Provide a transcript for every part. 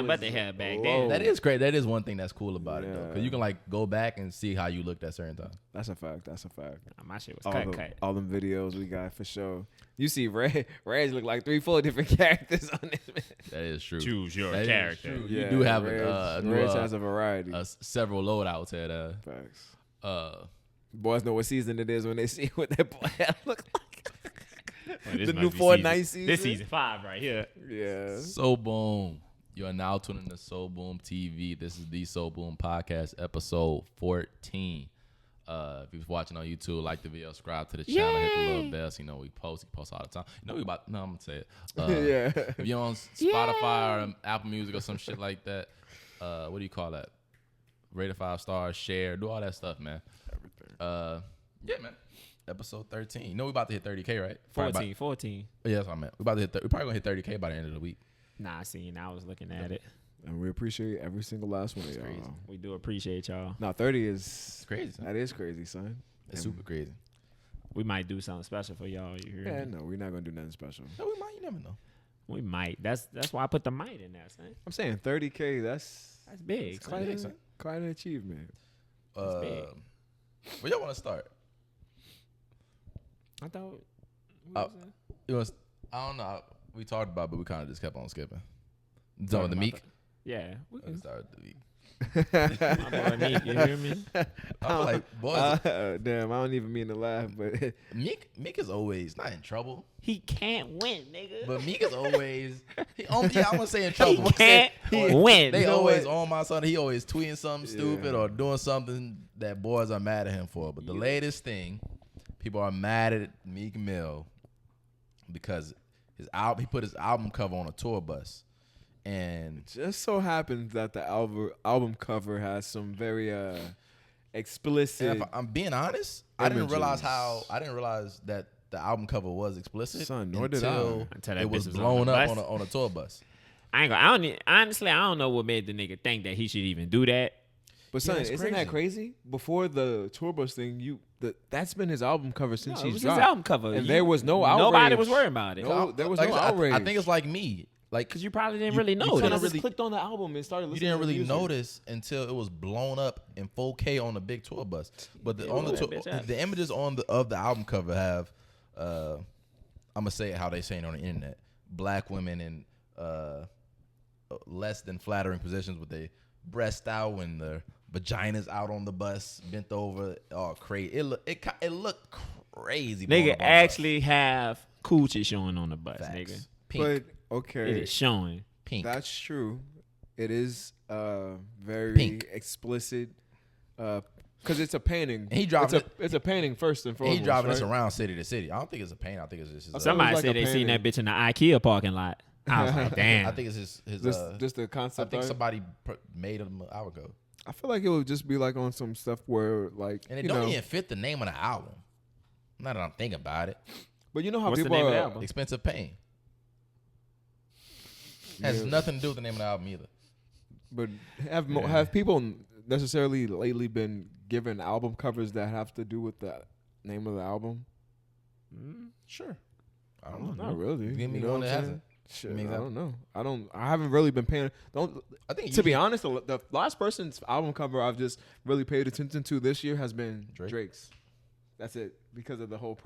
nothing but they had back Whoa. then. That is great. That is one thing that's cool about it though, because you can like go back and see how you looked at certain times. That's a fact. That's a fact. Nah, my shit was All cut. all them videos we got for sure. You see, Reg look like 3-4 different characters on this. Man. That is true. Choose your That is character. true. Yeah, You do have Reg new, has a variety. several loadouts at Facts. Boys know what season it is when they see what that boy look like. Well, this The must new be Fortnite season. This season 5 right here. Yeah. So Boom. You are now tuning to So Boom TV. This is the So Boom Podcast, episode 14. If you're watching on YouTube, like the video, subscribe to the channel, hit the little bell so you know we post all the time. You know I'm gonna say it. Yeah. If you're on Spotify or Apple Music or some shit like that, what do you call that? Rate it 5 stars, share, do all that stuff, man. Everything. Yeah, man. Episode 13. You know we about to hit 30K, right? 14. Yeah, that's what I meant. We probably gonna hit 30K by the end of the week. Nah, I was looking at it. And we appreciate every single last one of y'all. crazy. We do appreciate y'all. Now 30 is It's crazy. Son. that is crazy, son. It's super crazy. We might do something special for y'all. You hear Yeah, me? no, we're not gonna do nothing special. No, we might. You never know. We might. That's why I put the might in there, son. I'm saying 30K. That's Big. That's son. big, son. quite an achievement. big. Where y'all want to start? I thought. It was. I don't know. We talked about, it, but we kind of just kept on skipping. Talking the Meek. Yeah. We Let's can start with the Meek. my boy Meek, you hear me? I feel like boys. Damn, I don't even mean to laugh, but Meek is always not in trouble, He can't win, nigga. but Meek is always. I'm gonna say in trouble. He can't win. They You know always what? on my son. He always tweeting something stupid Yeah. or doing something that boys are mad at him for. But the latest thing, people are mad at Meek Mill because he put his album cover on a tour bus, and just so happens that the album cover has some very explicit. and if I'm being honest, I didn't realize images. that the album cover was explicit Son, nor did until Until that it was bitch was on blown the up bus. on a tour bus. Honestly, I don't know what made the nigga think that he should even do that. But son, it's isn't that crazy? Before the tour bus thing, that's been his album cover since No, it he's was dropped. his album cover. And there was no outrage. Nobody was worried about it. No, there was Like no I said, outrage. I think it's like me. Like Because you probably didn't You- really you know couldn't that. I just really- clicked on the album and started you listening didn't to the really music. notice until it was blown up in 4K on the big tour bus. But Yeah, on the that tour, bitch out. the images of the album cover have, I'm gonna say it how they say it on the internet: black women in less than flattering positions with their breasts out and their vaginas out on the bus, bent over, all crazy. It looked crazy. Nigga blowing up on the actually have coochie showing on the bus, bus. nigga. Facts. Pink, But okay, It is showing. pink. that's true. It is very Pink. explicit because it's a painting. And he driving it's a painting first and foremost. He driving right? this around city to city. I don't think it's a paint. I think it's just his, Somebody like said a they seen painting. that bitch in the IKEA parking lot. I was like, damn. I think it's his Just the I concept. think art. somebody made him an hour ago. I feel like it would just be like on some stuff where like And it you don't know, even fit the name of the album. Now that I'm thinking about it. but you know how What's the people name of the are. album? Expensive Pain. Has Yeah. nothing to do with the name of the album either. But have people necessarily lately been given album covers that have to do with the name of the album? Sure. I don't know. Not really. Give me You know one what that I'm hasn't. Shit, Give me I example. don't know. I haven't really been paying. I think To be honest, the last person's album cover I've just really paid attention to this year has been Drake? Drake's. That's it, because of the whole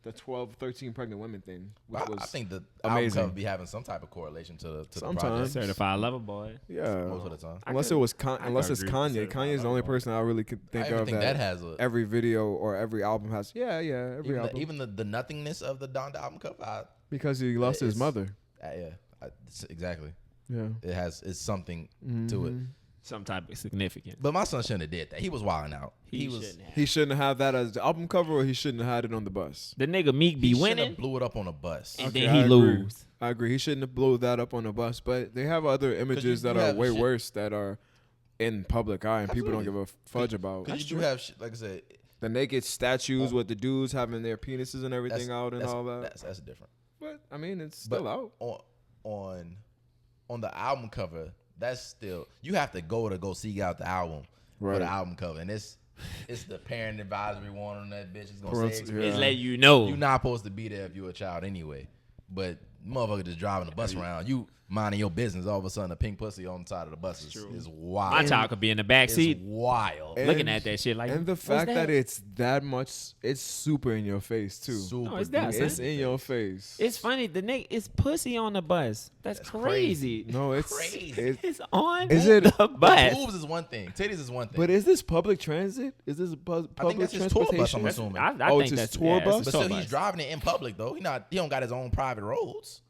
the 12, 13 pregnant women thing. Which was I think the amazing. album cover be having some type of correlation to the Sometimes. project Certified lover boy. yeah. most of the time. Unless it was unless it's agree with Kanye. Certified Kanye's the only Lover Boy. person I really could I think even of think that has a every video or every album has. Yeah, every album. even the nothingness of the Donda album cover. Because he lost his it's- mother. Exactly. Yeah. It's something to it. Some type of significance. But my son shouldn't have did that. He was wilding out. He was. shouldn't have. He shouldn't have that as the album cover, or he shouldn't have had it on the bus. The nigga Meek be He shouldn't winning, have blew it up on a bus. and Okay, then I he agree. lose. I agree. He shouldn't have blew that up on the bus. But they have other images that are have way shit- worse that are in public eye and people don't give Absolutely. a fudge about. Because you do have shit, like I said, The naked statues with the dudes having their penises and everything that's, out and that's, all that. That's different. But I mean, it's But still out. on the album cover, that's still you have to go seek out the album for Right. the album cover, and it's the parent advisory warning on that bitch. It's gonna Parental- say yeah. It's let you know. you're not supposed to be there if you're a child anyway. But motherfucker just driving the bus around. minding your business. All of a sudden, a pink pussy on the side of the bus is wild. My child could be in the back seat It's wild. looking at that shit like. And the "What's fact that it's that much, it's super in your face too. Super No, it's that, duper It's son. in your face. It's funny. The nigga is pussy on the bus. That's crazy. No, it's crazy. It's on Is it- the bus. Boobs is one thing. Titties is one thing. But is this public transit? Is this public I think that's his tour bus, I'm transportation? assuming. I Oh, think it's his that's tour it's bus? a But tour still, he's bus. driving it in public though. He don't got his own private roads.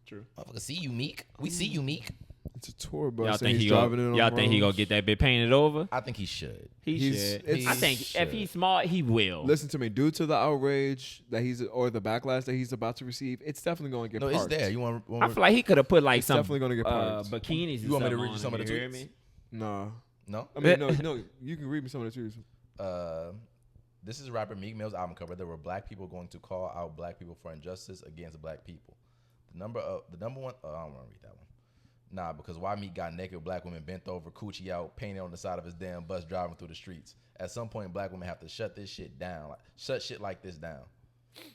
True. Motherfucker, see you, Meek. We see you, Meek. It's a tour bus. Y'all and think he's he driving it go? on Y'all think he gonna roads. get that bit painted over? I think he should. He He's- should. it's- I think if he's smart, he will. Listen to me. Due to the outrage that or the backlash that he's about to receive, it's definitely going to get No, parked. it's there. You want? I feel like he could have put like It's some definitely gonna get parked. bikinis. You want me to and read you some of the stuff on it, you tweets? hear me? No. No. I mean, no. You can read me some of the tweets. This is rapper Meek Mill's album cover. There were black people going to call out black people for injustice against black people. The number one. I don't want to read that one. Nah, because why Meek got naked with black women bent over, coochie out, painted on the side of his damn bus, driving through the streets. At some point, black women have to shut this shit down. Shut shit like this down.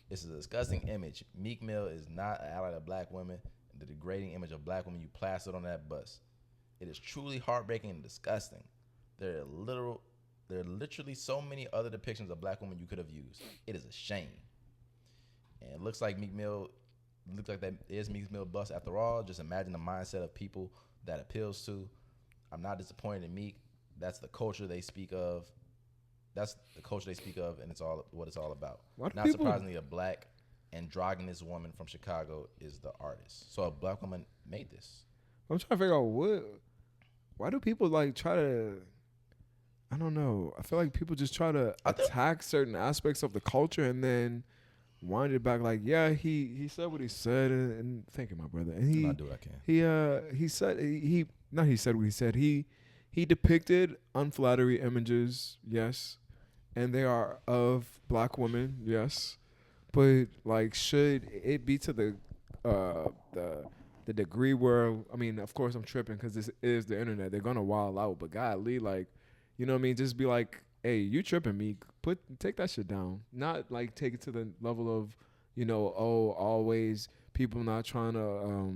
It's a disgusting image. Meek Mill is not an ally of black women. The degrading image of black women you plastered on that bus. It is truly heartbreaking and disgusting. There are literally so many other depictions of black women you could have used. It is a shame. And it looks like that is Meek Mill bus after all. Just imagine the mindset of people that appeals to. I'm not disappointed in Meek. That's the culture they speak of. And it's all what it's all about. Not surprisingly, a black androgynous woman from Chicago is the artist. So a black woman made this. I'm trying to figure out why do people like try to, I don't know. I feel like people just try to attack certain aspects of the culture and then wind it back like, yeah, he said what he said and thank you, my brother. And I'll do what I can. he said what he said. He depicted unflattering images, yes, and they are of black women, yes. But like, should it be to the degree where, I mean, of course I'm tripping because this is the internet. They're gonna wild out, but golly, like, you know what I mean? Just be like, hey, you tripping, me? Take that shit down. Not like take it to the level of, always people not trying to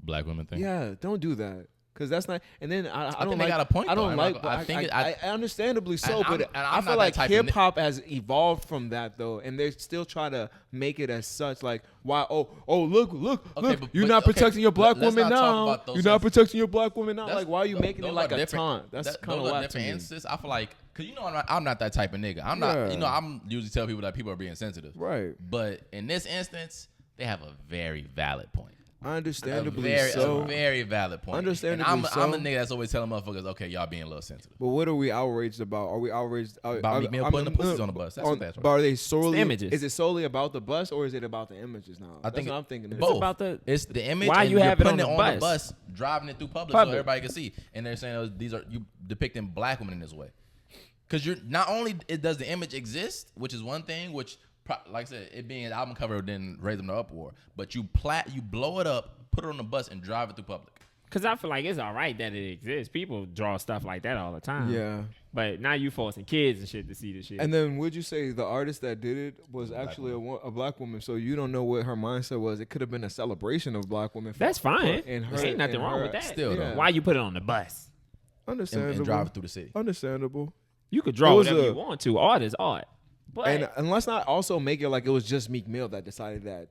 Black women thing. Yeah, don't do that. Cause that's not, and then I don't think they like. got a point, I don't though. like. I understandably so, but I feel not like that type of hip hop has evolved from that though, and they still try to make it as such. Like, why? Oh, look! You're not protecting your black woman now. You're not protecting your black woman now. Like, why are you making it like a taunt? That's kind of whack to me. Instances. I feel like, cause I'm not that type of nigga. I'm not. I'm usually tell people that people are being sensitive. Right. But in this instance, they have a very valid point. Understandably a very valid point. Understandably and I'm so. a nigga that's always telling motherfuckers, okay, y'all being a little sensitive. But what are we outraged about? Are we outraged About Meek Mill putting the pussies on the bus? That's what that's But are they solely the images. Is it solely about the bus or is it about the images now? I think that's what I'm thinking. both. It's the image. Why and you have it on the bus, driving it through public so everybody can see. And they're saying these are you depicting black women in this way. Because you're not only does the image exist, which is one thing, which like I said, it being an album cover didn't raise them to uproar, but you blow it up, put it on the bus, and drive it through public. Cause I feel like it's all right that it exists. People draw stuff like that all the time. Yeah. But now you forcing kids and shit to see the shit. And then would you say the artist that did it was actually a black woman? So you don't know what her mindset was. It could have been a celebration of black women. That's fine. And There ain't nothing wrong with that. Still, though. Why you put it on the bus? Understandable. And drive it through the city. Understandable. You could draw whatever you want to. Art is art. But And let's not also make it like it was just Meek Mill that decided that.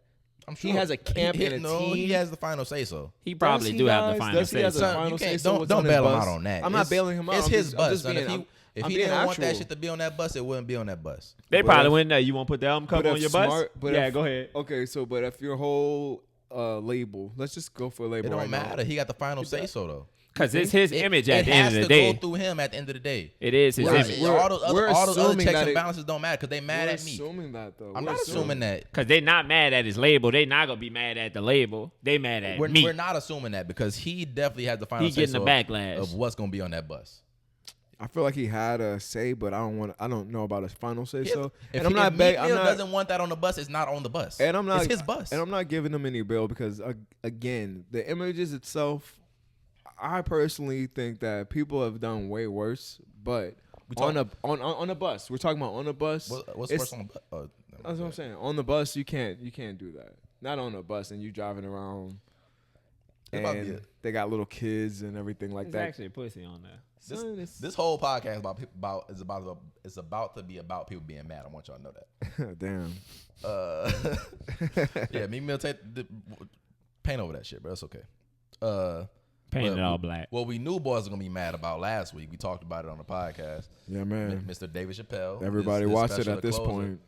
I'm sure he has a camp and a team. He has the final say so. He probably do have the final say so. Don't bail him out on that. I'm not bailing him out. It's his bus. If he didn't want that actual. shit to be on that bus, it wouldn't be on that bus. They probably wouldn't know. You want to put the album cover on your bus? Yeah, go ahead. Okay, so but if your whole label, let's just go for a label. It don't right matter. now. He got the final say so though. Because it's his image at the end of the It day. has to go through him at the end of the day. It is his image. All those other checks and it, balances don't matter because they mad we're at me. Assuming that though. I'm not assuming that. Because they not mad at his label. They not going to be mad at the label. They mad at me. We're not assuming that because he definitely has the final he say getting the backlash of what's going to be on that bus. I feel like he had a say, but I don't know about his final say so. If And I'm not Meek Mill doesn't want that on the bus, it's not on the bus. And I'm not. It's his bus. And I'm not giving him any bail because again, the images itself, I personally think that people have done way worse. But on a bus, we're talking about on a bus. What's worse on the bus? That's what I'm saying. On the bus, you can't do that. Not on a bus, and you driving around. and they got little kids and everything like There's that. actually a pussy on there. This whole podcast is about to be about people being mad. I want y'all to know that. Damn. Yeah, Meek Mill paint over that shit, bro. It's okay. Paint it all black. What we knew boys were gonna be mad about last week. We talked about it on the podcast. Yeah, man. Mr. David Chappelle. Everybody his watched it special at this closer. point.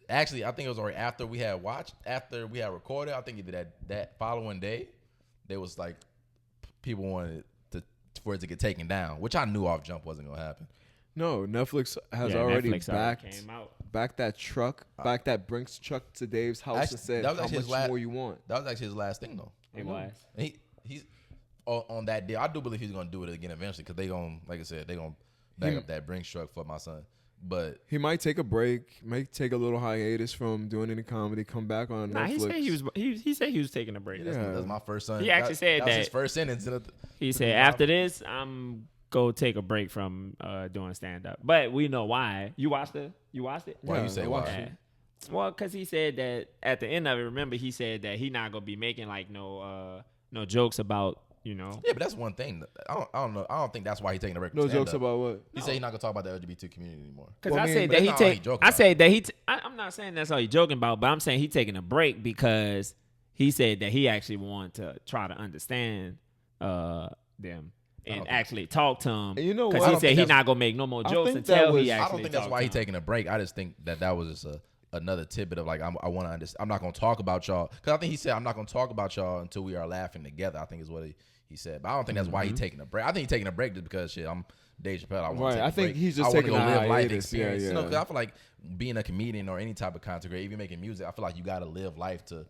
Actually, I think it was already after we had recorded. I think he did that following day. There was like people wanted for it to get taken down, which I knew off jump wasn't gonna happen. No, Netflix has already Netflix backed that truck, backed that Brinks truck to Dave's house and said, that was how actually much his more you want? That was actually his last thing though. It was. And he's on that deal. I do believe he's gonna do it again eventually because they gonna, like I said, they gonna back up that Brinks truck for my son. But he might take a break, might take a little hiatus from doing any comedy, come back on Netflix. He said he was taking a break. that's my first son. He actually said that was his first sentence. He said after this, I'm go take a break from doing stand up. But we know why. You watched it? Why you say why? Well, because he said that at the end of it, remember he said that he not gonna be making like no jokes about, you know. Yeah, but that's one thing. I don't know. I don't think that's why he's taking a break. No jokes about what? He said he's not gonna talk about the LGBT community anymore. Because I'm not saying that's all he's joking about, but I'm saying he's taking a break because he said that he actually wanted to try to understand them and actually talk to him. You know what? Because he said he's not gonna make no more jokes until he actually. I don't think that's why he's taking a break. I just think that was just another tidbit of like I want to understand. I'm not gonna talk about y'all because I think he said I'm not gonna talk about y'all until we are laughing together. I think is what he said, but I don't think that's why he's taking a break. I think he's taking a break just because I'm Dave Chappelle. I think he's just taking a live life hiatus. experience. Yeah. You know, because I feel like being a comedian or any type of content creator, even making music, I feel like you got to live life to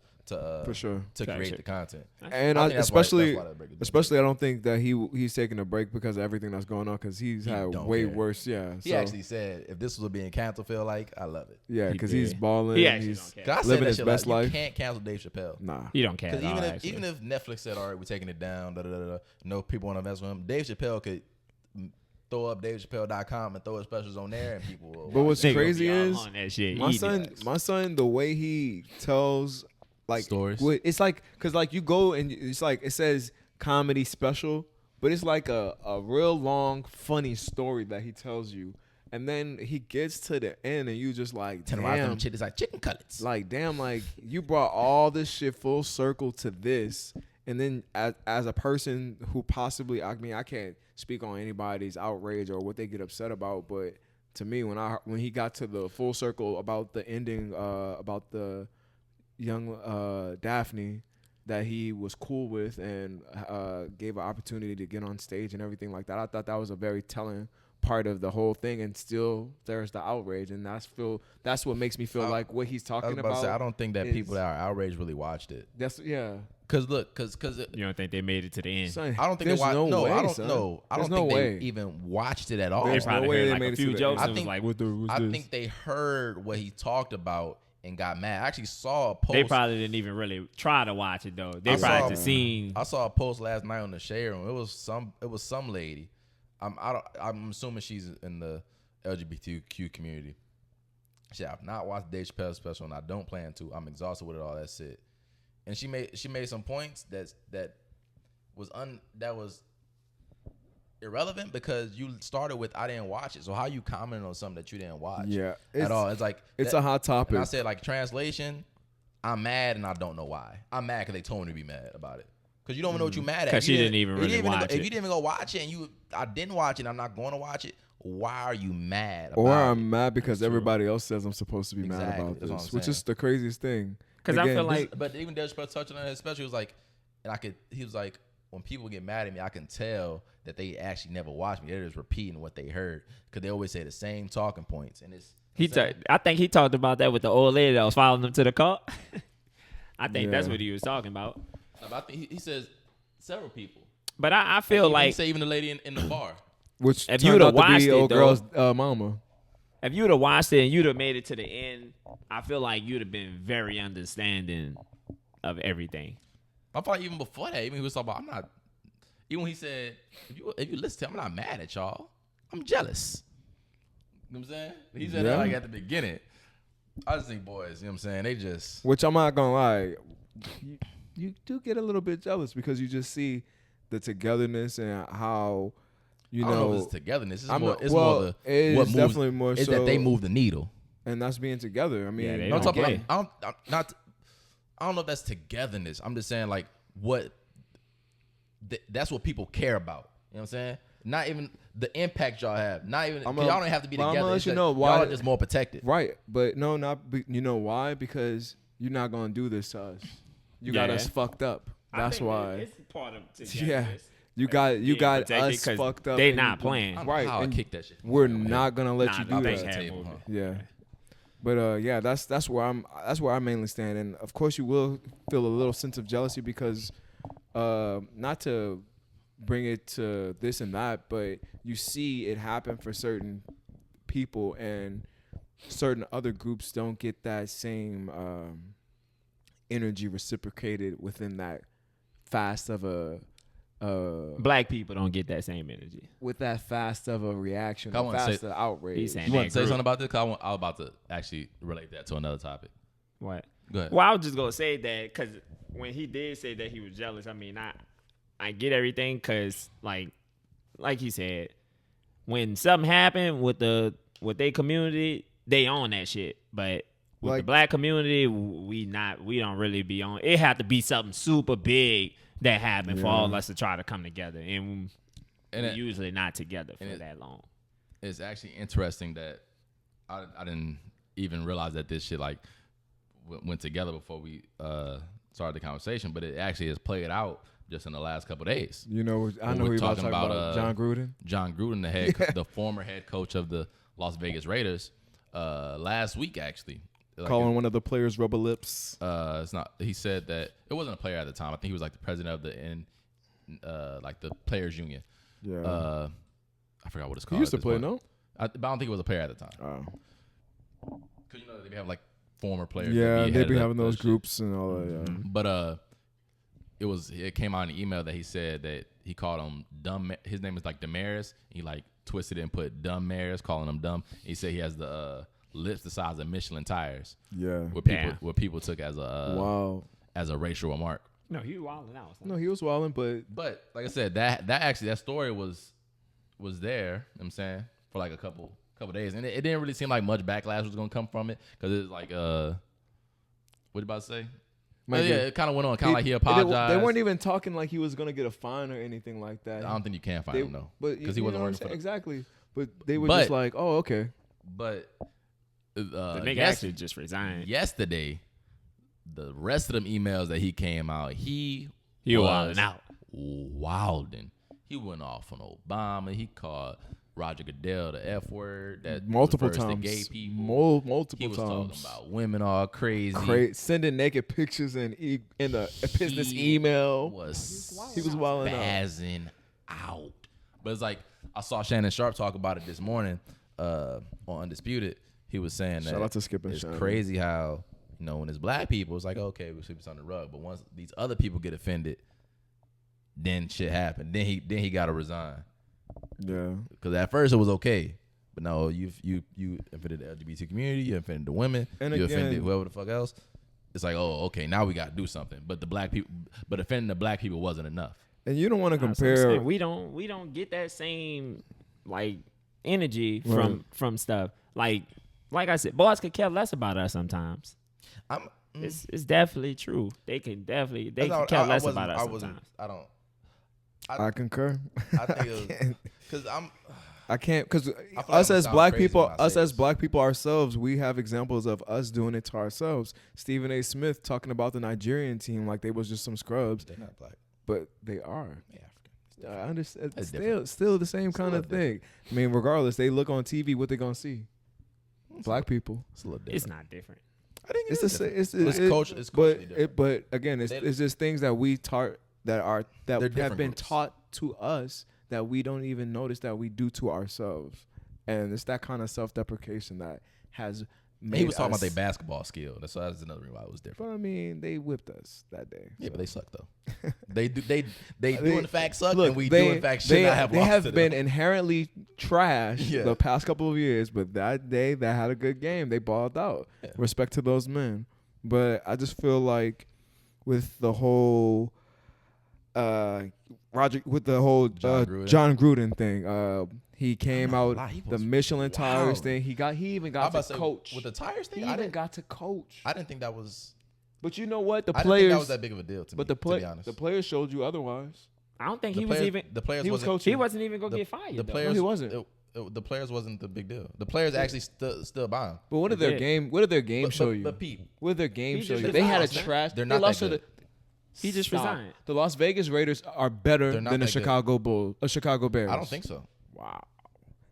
for sure to create the content. And especially I don't think that he's taking a break because of everything that's going on because he's had way worse. Yeah, he actually said if this was being canceled, feel like I love it. Yeah, because he's balling. He's living his best life. You can't cancel Dave Chappelle. Nah, you don't care. Even if Netflix said, all right, we're taking it down, no people want to mess with him, Dave Chappelle could throw up DaveChappelle.com and throw his specials on there, and people will. But what's crazy is my son, the way he tells like stories. It's like because like you go and it's like it says comedy special, but it's like a real long funny story that he tells you, and then he gets to the end and you just like damn, shit is like chicken cutlets. Like damn, like you brought all this shit full circle to this. And then as a person who possibly, I mean, I can't speak on anybody's outrage or what they get upset about, but to me, when he got to the full circle about the ending, about the young Daphne that he was cool with and gave an opportunity to get on stage and everything like that, I thought that was a very telling part of the whole thing. And still, there's the outrage, and that's what makes me feel like what he's talking about. I don't think that people that are outraged really watched it. That's Cause look, you don't think they made it to the end? Son, I don't think they watched. No, I don't know. I don't think they even watched it at all. They probably heard like a few jokes. I think they heard what he talked about and got mad. I actually saw a post. They probably didn't even really try to watch it though. They probably just seen. I saw a post last night on the shade room. It was some lady. I'm assuming she's in the LGBTQ community. She have not watched Dave Chappelle special, and I don't plan to. I'm exhausted with it all. That's it. And she made some points that was irrelevant because you started with I didn't watch it. So how you commenting on something that you didn't watch? Yeah, at all. It's like it's a hot topic. And I said like translation. I'm mad and I don't know why. I'm mad because they told me to be mad about it. Because you don't even know what you're mad at. Because she didn't even really watch it. If you didn't even go watch it and I didn't watch it and I'm not going to watch it, why are you mad about it? Or I'm mad because everybody else says I'm supposed to be mad about this, which is the craziest thing. Because I feel like... But even Dave Chappelle touching on it, especially, was like, he was like, when people get mad at me, I can tell that they actually never watched me. They're just repeating what they heard because they always say the same talking points. And I think he talked about that with the old lady that was following him to the car. I think that's what he was talking about. No, but I think he says several people. But I feel like... He said even the lady in the bar. Which if you'd have watched it, girl's mama. If you'd have watched it and you'd have made it to the end, I feel like you'd have been very understanding of everything. I thought even before that, even he was talking about, I'm not, even when he said, if you listen to him, I'm not mad at y'all. I'm jealous. You know what I'm saying? He said that like at the beginning. I just think boys, you know what I'm saying? They just. Which I'm not going to lie. you do get a little bit jealous because you just see the togetherness and how I don't know if it's togetherness. It's more the it what is moves, definitely more is so that they move the needle. and that's being together. I mean, Yeah, they No, I'm don't talking play. about, I don't know if that's togetherness. I'm just saying like what that's what people care about. You know what I'm saying? Not even the impact y'all have. Not even y'all don't have to be but I'm together. gonna It's let you just, know why y'all are just more protected. right, but no, you know why? Because you're not gonna do this to us. You got Yeah. us fucked up. That's why. It's part of Yeah, you got us fucked up. They and not you- playing. I don't know Right, how I and kick that shit. We're not gonna let you Nah, do they that. had Table, movement. huh? Yeah. But yeah, that's where I mainly stand, and of course you will feel a little sense of jealousy because not to bring it to this and that, but you see it happen for certain people, and certain other groups don't get that same energy reciprocated within that fast of a Black people don't get that same energy. with that fast of a reaction, I wanna fast say- of outrage. He's saying You want to that say group. something about this? 'Cause I was about to actually relate that to another topic. What? Go ahead. Well, I was just gonna say that because when he did say that he was jealous, I mean, I get everything because like he said, when something happened with their community, they own that shit. But with the Like- black community, we don't really be on. It had to be something super big that happened for all of us to try to come together, and we're usually not together for that long. It's actually interesting that I didn't even realize that this shit like went together before we started the conversation, but it actually has played out just in the last couple of days. You know, I When know we're who you're about to talking talk about. about, Jon Gruden. Jon Gruden, the former head coach of the Las Vegas Raiders, last week actually. Like Calling one of the players rubber lips. it's not. He said that it wasn't a player at the time. I think he was like the president of like the players union. Yeah. I forgot what it's He called. used to at this play, point. no? But I don't think he was a player at the time. Oh. Because you know they have like former players. Yeah, that they headed be up having those shit. groups and all that. Yeah. But it came out in the email that he said that he called him dumb. His name is like Damaris. He like twisted it and put dumb Maris, calling him dumb. He said he has the lips the size of Michelin tires. Yeah. What people took as a Wow. as a racial remark. No, he was wilding out. No, he was wilding, but But like I said, that story was there. You know what I'm saying, for like a couple days, and it didn't really seem like much backlash was gonna come from it because it's like what you about to say? Might Yeah, be- it kind of went on, kind of like he apologized. They weren't even talking like he was gonna get a fine or anything like that. I don't think you can find They- him though, but because he you wasn't know what I'm working for saying? them. Exactly. But they were But- just like, oh, okay. But The nigga yes- actually just resigned. yesterday, the rest of them emails that he came out, he He was wilding out. wilding. He went off on Obama. He called Roger Goodell the F word. That Multiple refers to times. gay people. Multiple He was times. talking about women all crazy. Sending naked pictures in the business He email. He was wilding out. spazzing out. But it's like I saw Shannon Sharp talk about it this morning on Undisputed. He was saying that Shout out to Skip and it's Shannon. crazy how, you know, when it's black people, it's like, okay, we sweep this on the rug. But once these other people get offended, then shit happened. Then he got to resign. Yeah. Because at first it was okay. But no, you offended the LGBT community, you offended the women, And you again- offended whoever the fuck else. It's like, oh, okay, now we got to do something. But offending the black people wasn't enough. And you don't want to That's what I'm compare. saying. We don't get that same like energy Right. from stuff. Like I said, boys could care less about us sometimes. I'm It's definitely true. They can care less about us sometimes. I concur. I think it was because I can't because like us I'm as sound black crazy people, when I us say as this. black people ourselves, we have examples of us doing it to ourselves. Stephen A. Smith talking about the Nigerian team like they was just some scrubs, they're not black, but they are. they're African. I understand. It's Still the same kind of thing. I mean, regardless, they look on TV. What they gonna see? Black people. It's a little It's different. not different. I think It's it's the different. same. It's culturally different. But again, They- it's just things that we taught that They're have different been groups. taught to us that we don't even notice that we do to ourselves, and it's that kind of self-deprecation that has made. He was talking us, about their basketball skill. That's another reason why it was different. But I mean, they whipped us that day. Yeah, so. but they suck though. they do in fact suck, Look, and we they, do in fact should not have they lost have to been them. inherently trash Yeah. the past couple of years, but that day they had a good game. They balled out. Yeah. Respect to those men. But I just feel like with the whole Jon Gruden. Jon thing. He came out the Michelin tires wild. thing. He even got to coach with the tires thing. He even got to coach. I didn't think that was. But you know what? The I players. didn't think that was that big of a deal to me. But to be honest, the players showed you otherwise. I don't think the he players, was even. The players he was wasn't. coaching. He wasn't even gonna get fired. The players. No, he wasn't. The players wasn't the big deal. The players actually stood by him. But what did their game? What did their game show you? But Pete, what did their game He show just you? They had a resigned, trash. They're they not lost that to good. He just Stop. resigned. The Las Vegas Raiders are better They're not than the that good. Chicago Bears. I don't think so. Wow.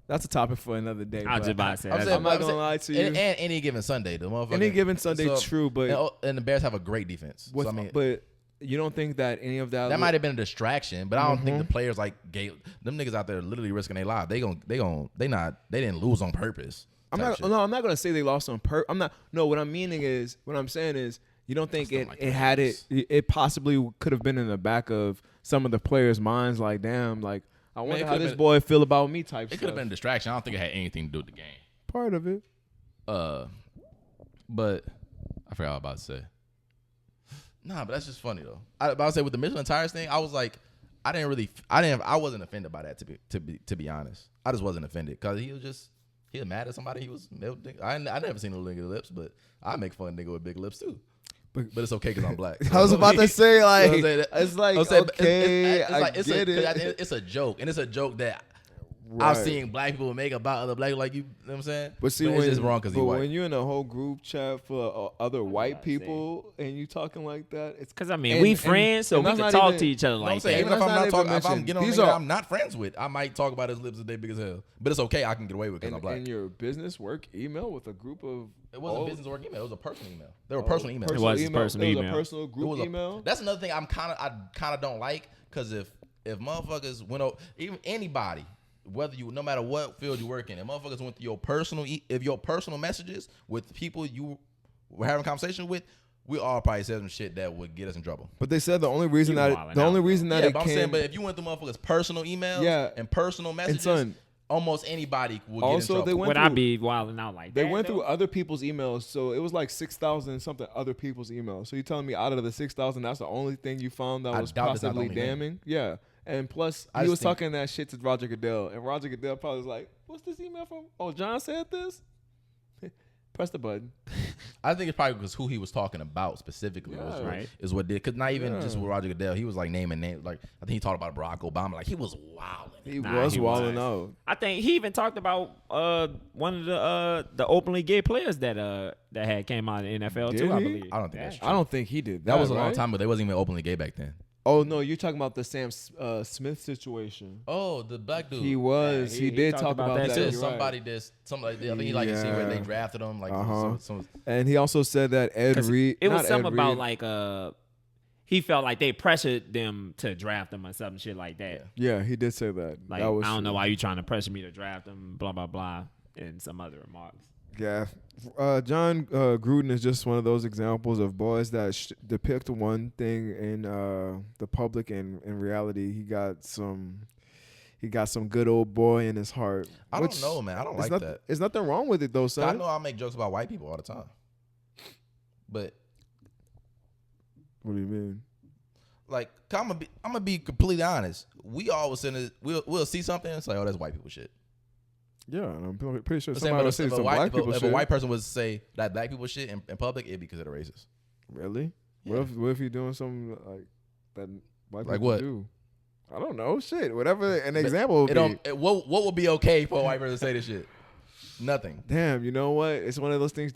That's a topic for another day. I was just about to say. I'm that's saying- I'm not I'm gonna saying- lie to you. And any given Sunday, the motherfucker. Any given Sunday, true, but and the Bears have a great defense. So, I mean, but you don't think that any of that that might have been a distraction, but I don't think the players gave them niggas out there literally risking their lives. They didn't lose on purpose. I'm not gonna say they lost on purpose. What I'm saying is you don't think Something like it that. had it possibly could have been in the back of some of the players' minds, like, damn, like, I wonder it how could've this been- boy feel about me type It stuff. could have been a distraction. I don't think it had anything to do with the game. Part of it. But I forgot what I was about to say. Nah, but that's just funny though. I would say with the Michelin tires thing, I was like, I wasn't offended by that to be honest. I just wasn't offended because he was mad at somebody. I never seen a nigga with lips, but I make fun of nigga with big lips too. But it's okay because I'm black. I was about to say, like, You know what I'm saying? it's like, I'm saying, but okay, it's like, I get it. It's a joke, and it's a joke that Right. I've seen black people make about other black, like you know what I'm saying. But see, it's just wrong because he's white. when you're in a whole group chat full of other white people and you talking like that, it's Because I mean, we friends, so we that's can not talk even- to each other I'm like saying, that. even if I'm That's not not talking, even if I'm mentioned. getting on These a nigga are- I'm not friends with, I might talk about his lips if they big as hell. But it's okay, I can get away with because I'm black. in your business work email with a group of It wasn't business work email. It was a personal email. They were personal emails. It was his personal It was email. a personal group email. That's another thing I kind of don't like because if motherfuckers went over, even anybody, whether you, no matter what field you work in, if motherfuckers went through your personal messages with people you were having a conversation with, we all probably said some shit that would get us in trouble. But they said the only reason You that wildin' the out, only reason that Yeah, it but I'm came, saying, but if you went through motherfuckers' personal emails and personal messages, son, almost anybody would get in also trouble. they went Would through, I be wilding out like They that? went though? through other people's emails, so it was like 6,000 something other people's emails. So you telling me out of the 6,000, that's the only thing you found that I was doubt that's not the possibly only thing. damning? Yeah. And plus, I he just was think- talking that shit to Roger Goodell, and Roger Goodell probably was like, "What's this email from? Oh, John said this." Press the button. I think it's probably because who he was talking about specifically Yeah. Right. is what did. Because not even Yeah. just with Roger Goodell, he was like naming names. Like I think he talked about Barack Obama. Like he was wilding. He Nah, was he wilding was. out. I think he even talked about one of the openly gay players that had came out in the NFL Did too. I he? believe. I don't think that's true. I don't think he did that. That was a long right? time, but they wasn't even openly gay back then. Oh no, you're talking about the Sam Smith situation. Oh, the black dude. He was. Yeah, he he did talked talk about about that that. too. He said you're somebody right. this. Somebody. I think he like to see where they Yeah. drafted him. Like some And he also said that Ed 'Cause Reed. It was not something Ed about Reed. like he felt like they pressured them to draft him or some shit like that. Yeah, he did say that. Like that was I don't know true. why you trying to pressure me to draft him. Blah blah blah, and some other remarks. Yeah, Jon Gruden is just one of those examples of boys that depict one thing in the public, and in reality, he got some good old boy in his heart. I don't know, man. I don't like that. There's nothing wrong with it though, I son. know I make jokes about white people all the time, but What do you mean? like I'm gonna be completely honest. We always we'll see something and it's like, oh, that's white people shit. Yeah, and I'm pretty sure I'm saying, somebody but will say if some a white, black if people a, if shit. a white person was to say that black people shit in public, it'd be considered racist. Really? Yeah. What if you're doing something like that? White Like people what? do? I don't know. Shit. Whatever an But example would It be. don't. What would be okay for a white person to say this shit? Nothing. Damn, you know what? It's one of those things.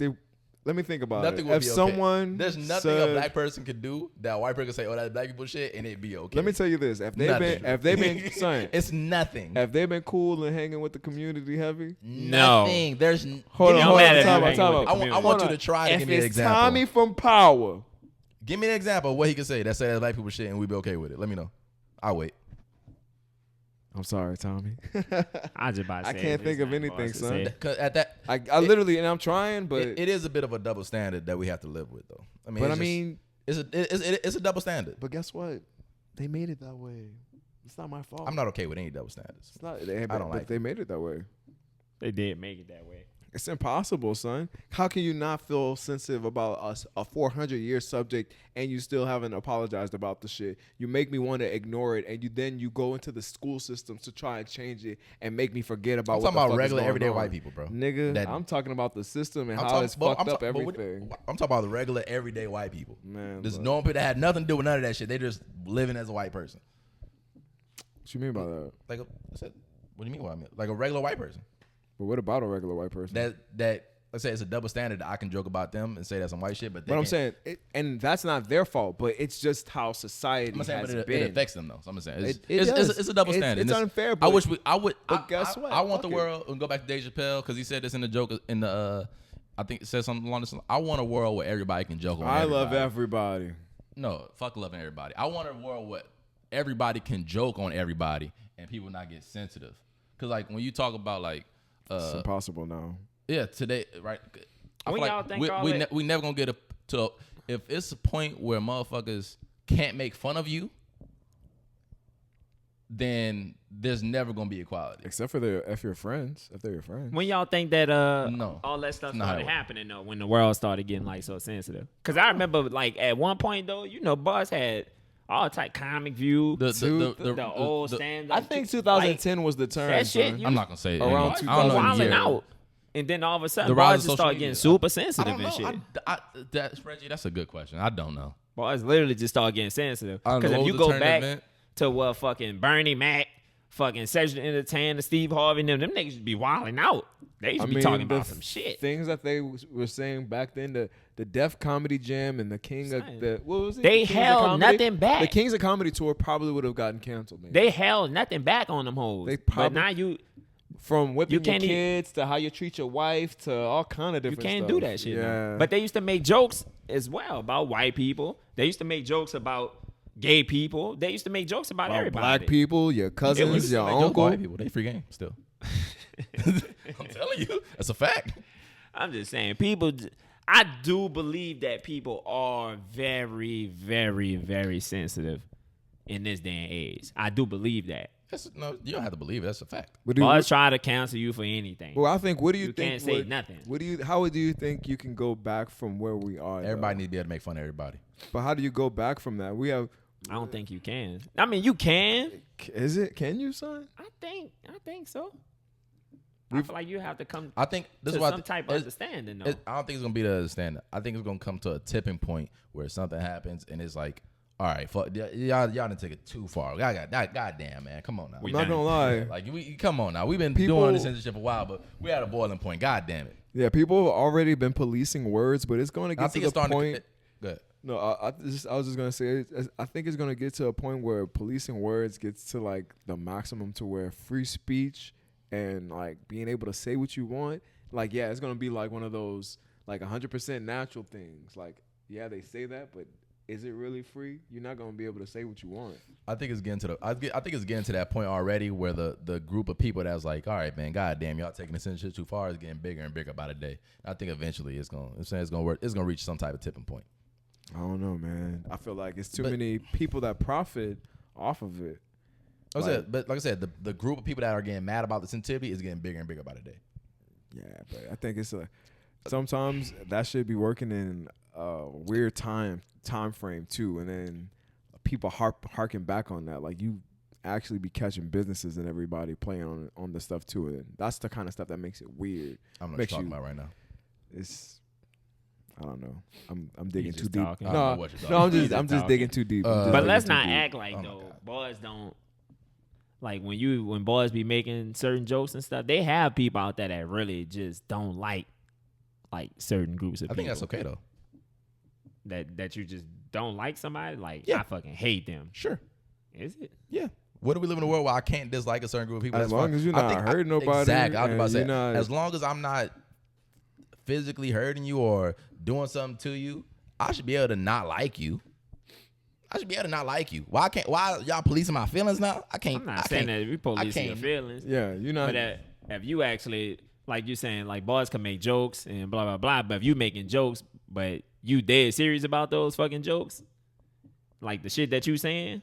Let me think about Nothing it. would If be okay. someone There's nothing said, a black person could do that a white person could say, oh, that's black people shit, and it'd be okay. let me tell you this: if they've been, son, it's nothing. have they been cool and hanging with the community heavy? No. Nothing. There's. Hold It on, don't hold matter on, if you time hang out. with the community. I want you to try to If give me an it's example. Tommy from Power, Give me an example of what he could say that say that's black people shit, and we'd be okay with it. Let me know. I'll wait. I'm sorry, Tommy. I just about to I say can't if think it's of not anything, for us to son. say. Cause at that, I literally, and I'm trying, but it is a bit of a double standard that we have to live with, though. I mean, but I it's just- mean, it's a double standard. but guess what? They made it that way. It's not my fault. I'm not okay with any double standards. It's not. I don't like They made it that way. They did make it that way. It's impossible, son. How can you not feel sensitive about a 400-year subject and you still haven't apologized about the shit? You make me want to ignore it, and you go into the school systems to try and change it and make me forget about I'm what talking the about fuck regular, is going everyday on. white people, bro. Nigga, I'm talking about the system and how it's fucked up everything. I'm talking about the regular, everyday white people. Man, There's look. no people that had nothing to do with none of that shit. They just living as a white person. What you mean by that? Like, what do you mean? What I mean? Like a regular white person. But what about a regular white person? That let's say it's a double standard that I can joke about them and say that's some white shit, but I'm saying, and that's not their fault, but it's just how society has it been. affects them though. So I'm saying It it's a double standard. It's unfair. I wish I would. But guess what? I want the Fuck it. world and go back to Dave Chappelle because he said this in the joke in the. I think it said something along this. I want a world where everybody can joke on. I everybody. love everybody. No, fuck loving everybody. I want a world where everybody can joke on everybody and people not get sensitive. Because like when you talk about like. It's impossible now. Yeah, today, right? I When feel y'all like think all that- we never gonna get to if it's a point where motherfuckers can't make fun of you, then there's never gonna be equality. Except for if you're friends, if they're your friends. When y'all think that No. all that stuff Not how it started works. happening though, when the world started getting like so sensitive? Because I remember like at one point though, Buzz had all type comic view, the old stand. I think 2010 was the turn. that shit, son. you- I'm not gonna say it. Around anymore. I don't know the wilding year. out, and then all of a sudden, The rise Buzz of just social started media. getting super I sensitive don't and know. shit. Reggie, that's a good question. I don't know. Buzz literally just started getting sensitive. I don't know. Because if What you was the go turning back event? to what fucking Bernie Mac, fucking Cedric Entertainer, Steve Harvey, them niggas used to be wilding out. They used to be talking about some shit. Things that they were saying back then, the Def Comedy Jam and the King of the what was it? They The Kings of held Comedy? nothing back. The Kings of Comedy tour probably would have gotten canceled. Maybe. They held nothing back on them hoes. They But probably- now you From whipping your can't even- kids to how you treat your wife to all kind of different. can't stuff. do that shit. Yeah, now. But they used to make jokes as well about white people. They used to make jokes about gay people. They used to make jokes about everybody. black people, your cousins, your They joke about uncle. white people. They free game still. I'm telling you, that's a fact. I'm just saying, I do believe that people are very, very, very sensitive in this day and age. I do believe that. No, you don't have to believe it. That's a fact. Buzz try to cancel you for anything. Well, I think. What do you You think? can't say nothing. How do you think you can go back from where we are? Everybody though? needs to be able to make fun of everybody. But how do you go back from that? We have. I don't think you can. I mean, you can. Is it? Can you, son? I think so. I feel like you have to come I think this to is what some type of understanding, though. I don't think it's gonna be the understanding. I think it's gonna come to a tipping point where something happens and it's like, all right, fuck, y'all didn't take it too far. Goddamn, man, come on now. I'm not gonna lie. Like come on now. We've been People- doing this censorship for a while, but we at a boiling point. God damn it. Yeah, people have already been policing words, but it's going to I get to think the it's starting point. to. Good. No, I was just gonna say. I think it's gonna get to a point where policing words gets to like the maximum to where free speech and like being able to say what you want. Like, yeah, it's gonna be like one of those like 100% natural things. Like, yeah, they say that, but is it really free? You're not gonna be able to say what you want. I think it's getting to I think it's getting to that point already where the group of people that's like, all right, man, goddamn, y'all taking the censorship too far is getting bigger and bigger by the day. I think eventually it's gonna work. It's gonna reach some type of tipping point. I don't know, man. I feel like it's too many people that profit off of it. But like I said, the group of people that are getting mad about the sensitivity is getting bigger and bigger by the day. Yeah, but I think it's sometimes that should be working in a weird time frame too, and then people harken back on that. Like you actually be catching businesses and everybody playing on the stuff too, and that's the kind of stuff that makes it weird. I'm not talking about right now. It's I don't know. I'm digging just too deep. talking. I don't know No, what you're no, talking I'm just digging too deep. Uh, I'm just But digging let's too not deep. act like Oh my though. God. Boys don't like when boys be making certain jokes and stuff. They have people out there that really just don't like certain groups of I people. think that's okay though. That you just don't like somebody. Like Yeah. I fucking hate them. Sure. Is it? Yeah. What do we live in a world where I can't dislike a certain group of people? As That's long fine. as you're I not think hurting nobody Exactly. I was and about to say, you're not- as long as I'm not physically hurting you or doing something to you, I should be able to not like you. I should be able to not like you. Why y'all policing my feelings now? I can't. I'm not saying that we policing your can't. feelings. Yeah, you're not. But if you actually, like you saying, like boys can make jokes and blah, blah, blah. But if you making jokes, but you dead serious about those fucking jokes, like the shit that you saying,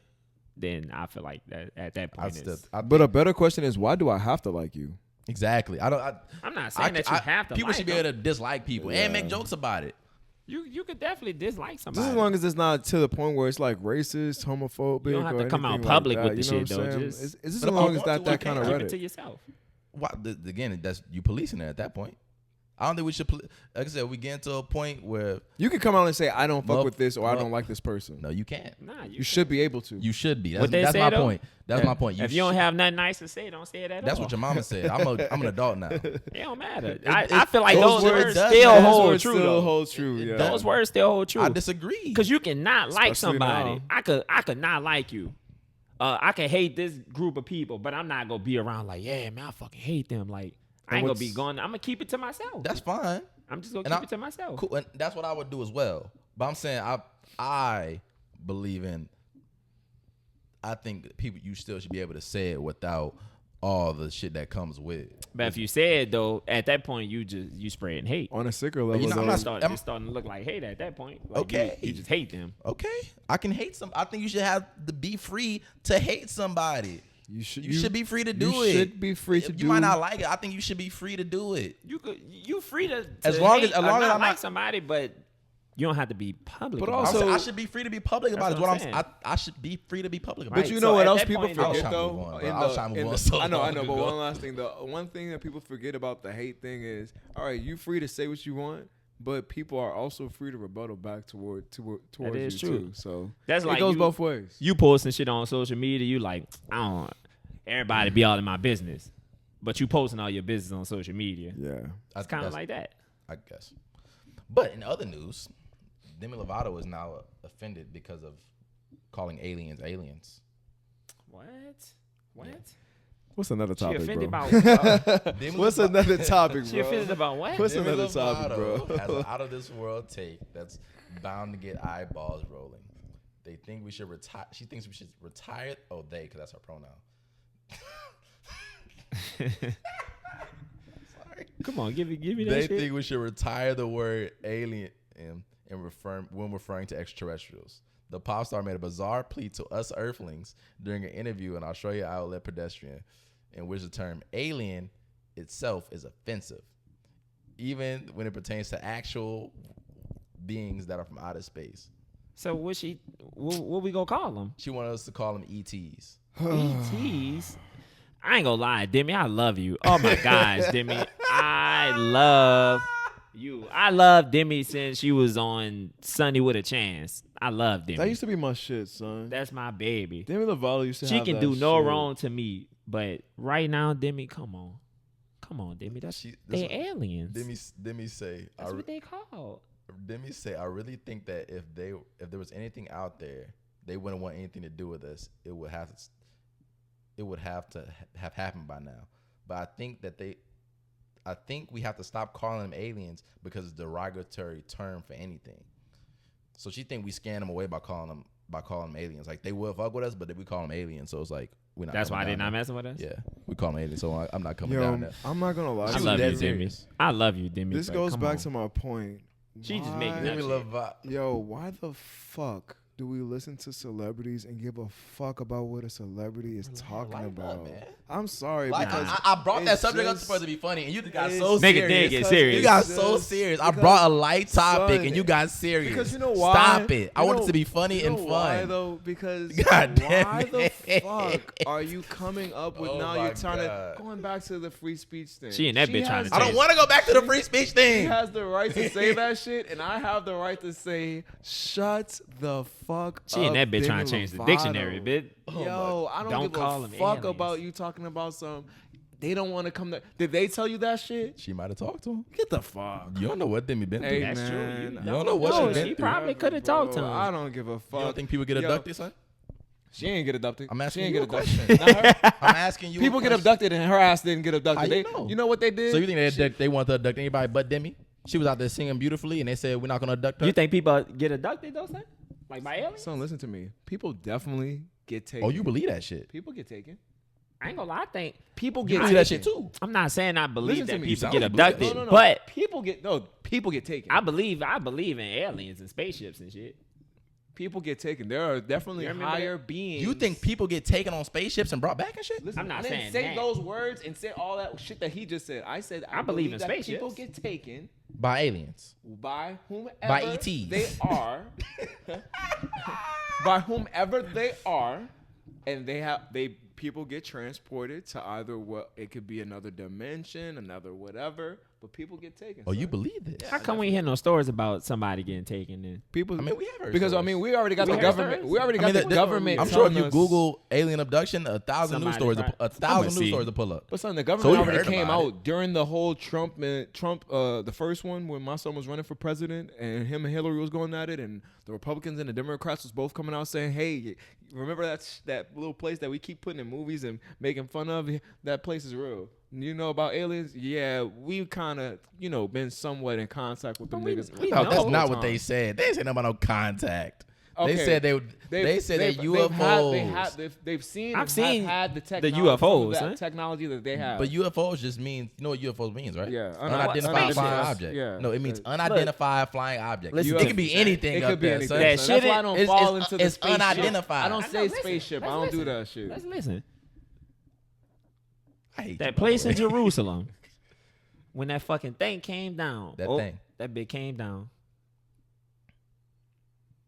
then I feel like that at that point But But a better question is, why do I have to like you? Exactly. I'm not saying that you have to. People like should be them. able to dislike people and make jokes about it. You could definitely dislike somebody. Just as long as it's not to the point where it's like racist, homophobic. You don't have or to come out anything public like with that, the you know shit, what I'm though. saying? Just- It's just But as if I long as want to, that I kind of can. keep it to Reddit. yourself. Again, that's you policing it at that point. I don't think we should. Like I said, we get into a point where You can come out and say, I don't fuck Love- with this or I love- don't like this person. no, you can't. Nah, You should be able to. You should be. What they That's say, my though? point. That's my point. If you don't have nothing nice to say, don't say it at That's all. what your mama said. I'm an adult now. It don't matter. I feel like those those words words does still matter. hold words true. still though. hold true. Yeah. Those words still hold true. I disagree. Because you cannot like Especially somebody. now. I could not like you. I can hate this group of people, but I'm not gonna be around like, yeah, man, I fucking hate them. Like, I ain't gonna be going. I'm gonna keep it to myself. That's fine. I'm just gonna And keep it to myself. Cool, and that's what I would do as well. But I'm saying I believe in. I think that people, you still should be able to say it without all the shit that comes with it. But if you say it though, at that point you spreading hate. On a sicker level, You know, I'm though, not- It's starting to look like hate at that point. Like Okay. you just hate them. Okay, I can hate some. I think you should have to be free to hate somebody. You should be free to do it. You should be free to If do. you might not like it. I think you should be free to do it. You free to As long hate as or I'm not not- like somebody, but you don't have to be public. But about also- it. I should be free to be public about it. Is That's what what I'm I'm saying. I should be free to be public about Right. But it. you So know what at else that people point, I was forget trying to though? move on, bro. In I was the- trying to in move the- on so I know, long but ago. one last thing. The one thing that people forget about the hate thing is, all right, you free to say what you want, but people are also free to rebuttal back towards is you true. too. So That's it like goes you- both ways. You posting shit on social media, you like, I don't everybody be all in my business. But you posting all your business on social media. Yeah. It's kind of like that. I guess. But in other news, Demi Lovato is now offended because of calling aliens aliens. What? What's another She topic, offended bro? about Demi What's Lovato- another topic, She bro? offended about what? What's Demi another topic, Lovato bro? has an out of this world take that's bound to get eyeballs rolling. They think we should retire. She thinks we should retire. Oh, they, because that's her pronoun. Sorry. Come on, give me that They shit. think we should retire the word alien when referring to extraterrestrials. The pop star made a bizarre plea to us Earthlings during an interview in Australia outlet Pedestrian, in which the term alien itself is offensive, even when it pertains to actual beings that are from outer space. So what we gonna call them? She wanted us to call them ETs. ETs. I ain't gonna lie, Demi. I love you. Oh my gosh, Demi. I love you. I love Demi since she was on Sunny with a Chance. I love Demi. That used to be my shit, son. That's my baby. Demi Lovato used to She have can that do no shit. wrong to me, but right now, Demi, come on, Demi. They aliens. Demi say, That's what they called. Demi say, I really think that if there was anything out there, they wouldn't want anything to do with us. It would have to have happened by now. But I think we have to stop calling them aliens because it's a derogatory term for anything. So she think we scan them away by calling them aliens. Like they will fuck with us, but we call them aliens. So it's like we're not. That's why coming they're down not there. messing with us. Yeah, we call them aliens. So I'm not coming Yo, down there. I'm not gonna lie. I to love you, you, dead Demi. serious. I love you, Demi. This but goes come back on. to my point. She just Why- making that Demi shit. Lovato. Yo, why the fuck do we listen to celebrities and give a fuck about what a celebrity is talking lighten up, about? man. I'm sorry, Like, because I brought that it's subject up just- supposed to be funny, and you got it's- so Nigga, serious. did get because serious. You got it's so just- serious. I because- brought a light topic, Son, and you got serious. Because you know why? Stop it. I You want know- it to be funny you know and why, fun. though? Because God damn why the it. fuck are you coming up with Oh now? my You're trying God. to going back to the free speech thing. She and that bitch trying to I don't want to go back to the free speech She thing. has the right to say that shit, and I have the right to say, shut the fuck She and up, that bitch trying Demi to change the Lovato. dictionary, bitch. Yo, I Don't don't give call a them fuck aliens. about you talking about some. They don't want to come there. Did they tell you that shit? She might have talked to him. Get the fuck. You don't know what Demi been through. Hey, That's man. true. You don't know what No, she been she through. probably could have talked to Bro, him. I don't give a fuck. You don't think people get Yo, abducted, son? She ain't get abducted. I'm asking she ain't you get a abducted. question. Not her. I'm asking you. People a get question. abducted and her ass didn't get abducted. How you know? What they did? So you think they want to abduct anybody but Demi? She was out there singing beautifully, and they said we're not gonna abduct her. You think people get abducted though, son? Like by aliens? Son, listen to me. People definitely get taken. Oh, you believe that shit? People get taken. I ain't gonna lie. I think People You get believe taken. that shit too? I'm not saying I believe Listen to that me. people sound get like you believe that abducted, shit. No. but People get taken. I believe in aliens and spaceships and shit. People get taken. There are definitely higher beings. You think people get taken on spaceships and brought back and shit? Listen, I'm not I didn't saying say that. those words and say all that shit that he just said. I said I believe in that spaceships. people get taken By aliens. by whomever By ETs. they are, by whomever they are, and people get transported to either it could be another dimension, another whatever. But people get taken. Oh, you believe this? How come we hear no stories about somebody getting taken then? People, I mean, we have heard because stories. we already got We the heard government. stories? We already got the government. I'm sure if telling you us- Google alien abduction, 1,000 news Somebody stories, right. 1,000 I'ma news see. stories to pull up. But son, the So government we already heard came about out during the whole Trump, the first one when my son was running for president, and him and Hillary was going at it, and the Republicans and the Democrats was both coming out saying, "Hey, remember that little place that we keep putting in movies and making fun of? That place is real. You know about aliens? Yeah, we kind of been somewhat in contact with them niggas. No, that's know. not what they said. They didn't say nothing about no contact. Okay. They said they said that UFOs. They've seen. I've seen had the the technology, UFOs, some of huh? that technology that they have. But UFOs just means, you know what UFOs means, right? Yeah. Unidentified flying Spaceships. object. Yeah. No, it means unidentified flying object. Listen, It could be anything. It up could be there, anything. son. That son. shit That's why I don't is- fall is- into the it's spaceship. unidentified. I don't say listen, spaceship. I let's don't do listen. that shit. Let's listen. I hate you, That by place the in way. Jerusalem, when that fucking thing came down. That thing. That bitch came down.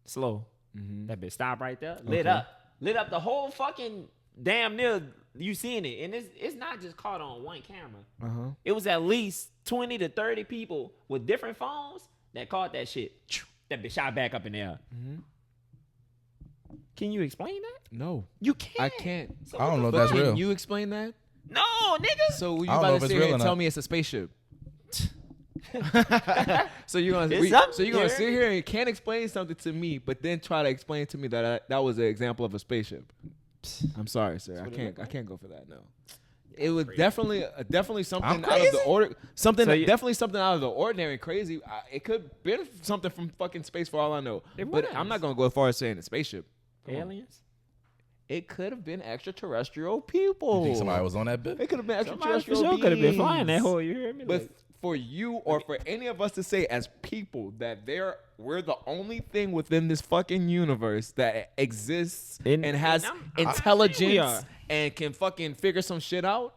Slow. Mm-hmm. That bitch stopped right there. Lit up the whole fucking damn near. You seen it, and it's not just caught on one camera. It was at least 20 to 30 people with different phones that caught that shit. That bitch shot back up in the air. Can you explain that? No, You can't. I can't. So I don't know what if the that's fuck? real. Can you explain that? No, nigga. So you I don't know about if to it's sit real here or and tell not. me it's a spaceship? So you're gonna It's something, so you're gonna you sit heard me? here and can't explain something to me, but then try to explain to me that that was an example of a spaceship. I'm sorry, sir. I can't go for that. No. It was definitely something out of crazy? the order. Something So you- definitely something out of the ordinary and crazy. It could be something from fucking space for all I know. It But was. I'm not gonna go as far as saying a spaceship. Come on. Aliens? It could have been extraterrestrial people. You think somebody was on that bit? It could have been Somebody for extraterrestrial sure could have been flying that beings. hole. You hear me? But Like, for you or for any of us to say as people that we're the only thing within this fucking universe that exists And- and has and I'm saying we intelligence are. and can fucking figure some shit out,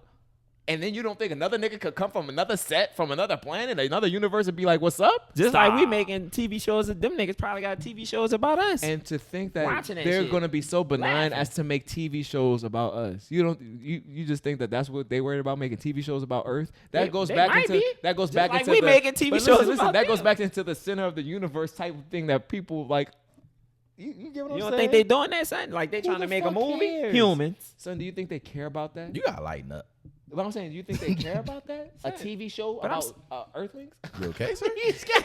and then you don't think another nigga could come from another set, from another planet, another universe, and be like, "What's up?" just like we Stop. making TV shows, them niggas probably got TV shows about us. And to think that Watching that they're shit. gonna be so benign Laughing. as to make TV shows about us, you just think that that's what they worried about, making TV shows about Earth. That They- goes they back might into be. that goes Just back like into we the, making TV but shows Listen, about that goes them. back into the center of the universe type of thing that people like. You get what you I'm don't saying? think they doing that, son? Like they trying the to make a fuck movie? cares? Humans. Son, do you think they care about that? You gotta lighten up. What I'm saying, do you think they care about that? A Son, TV show but I'm about Earthlings? You okay, sir? He's scared.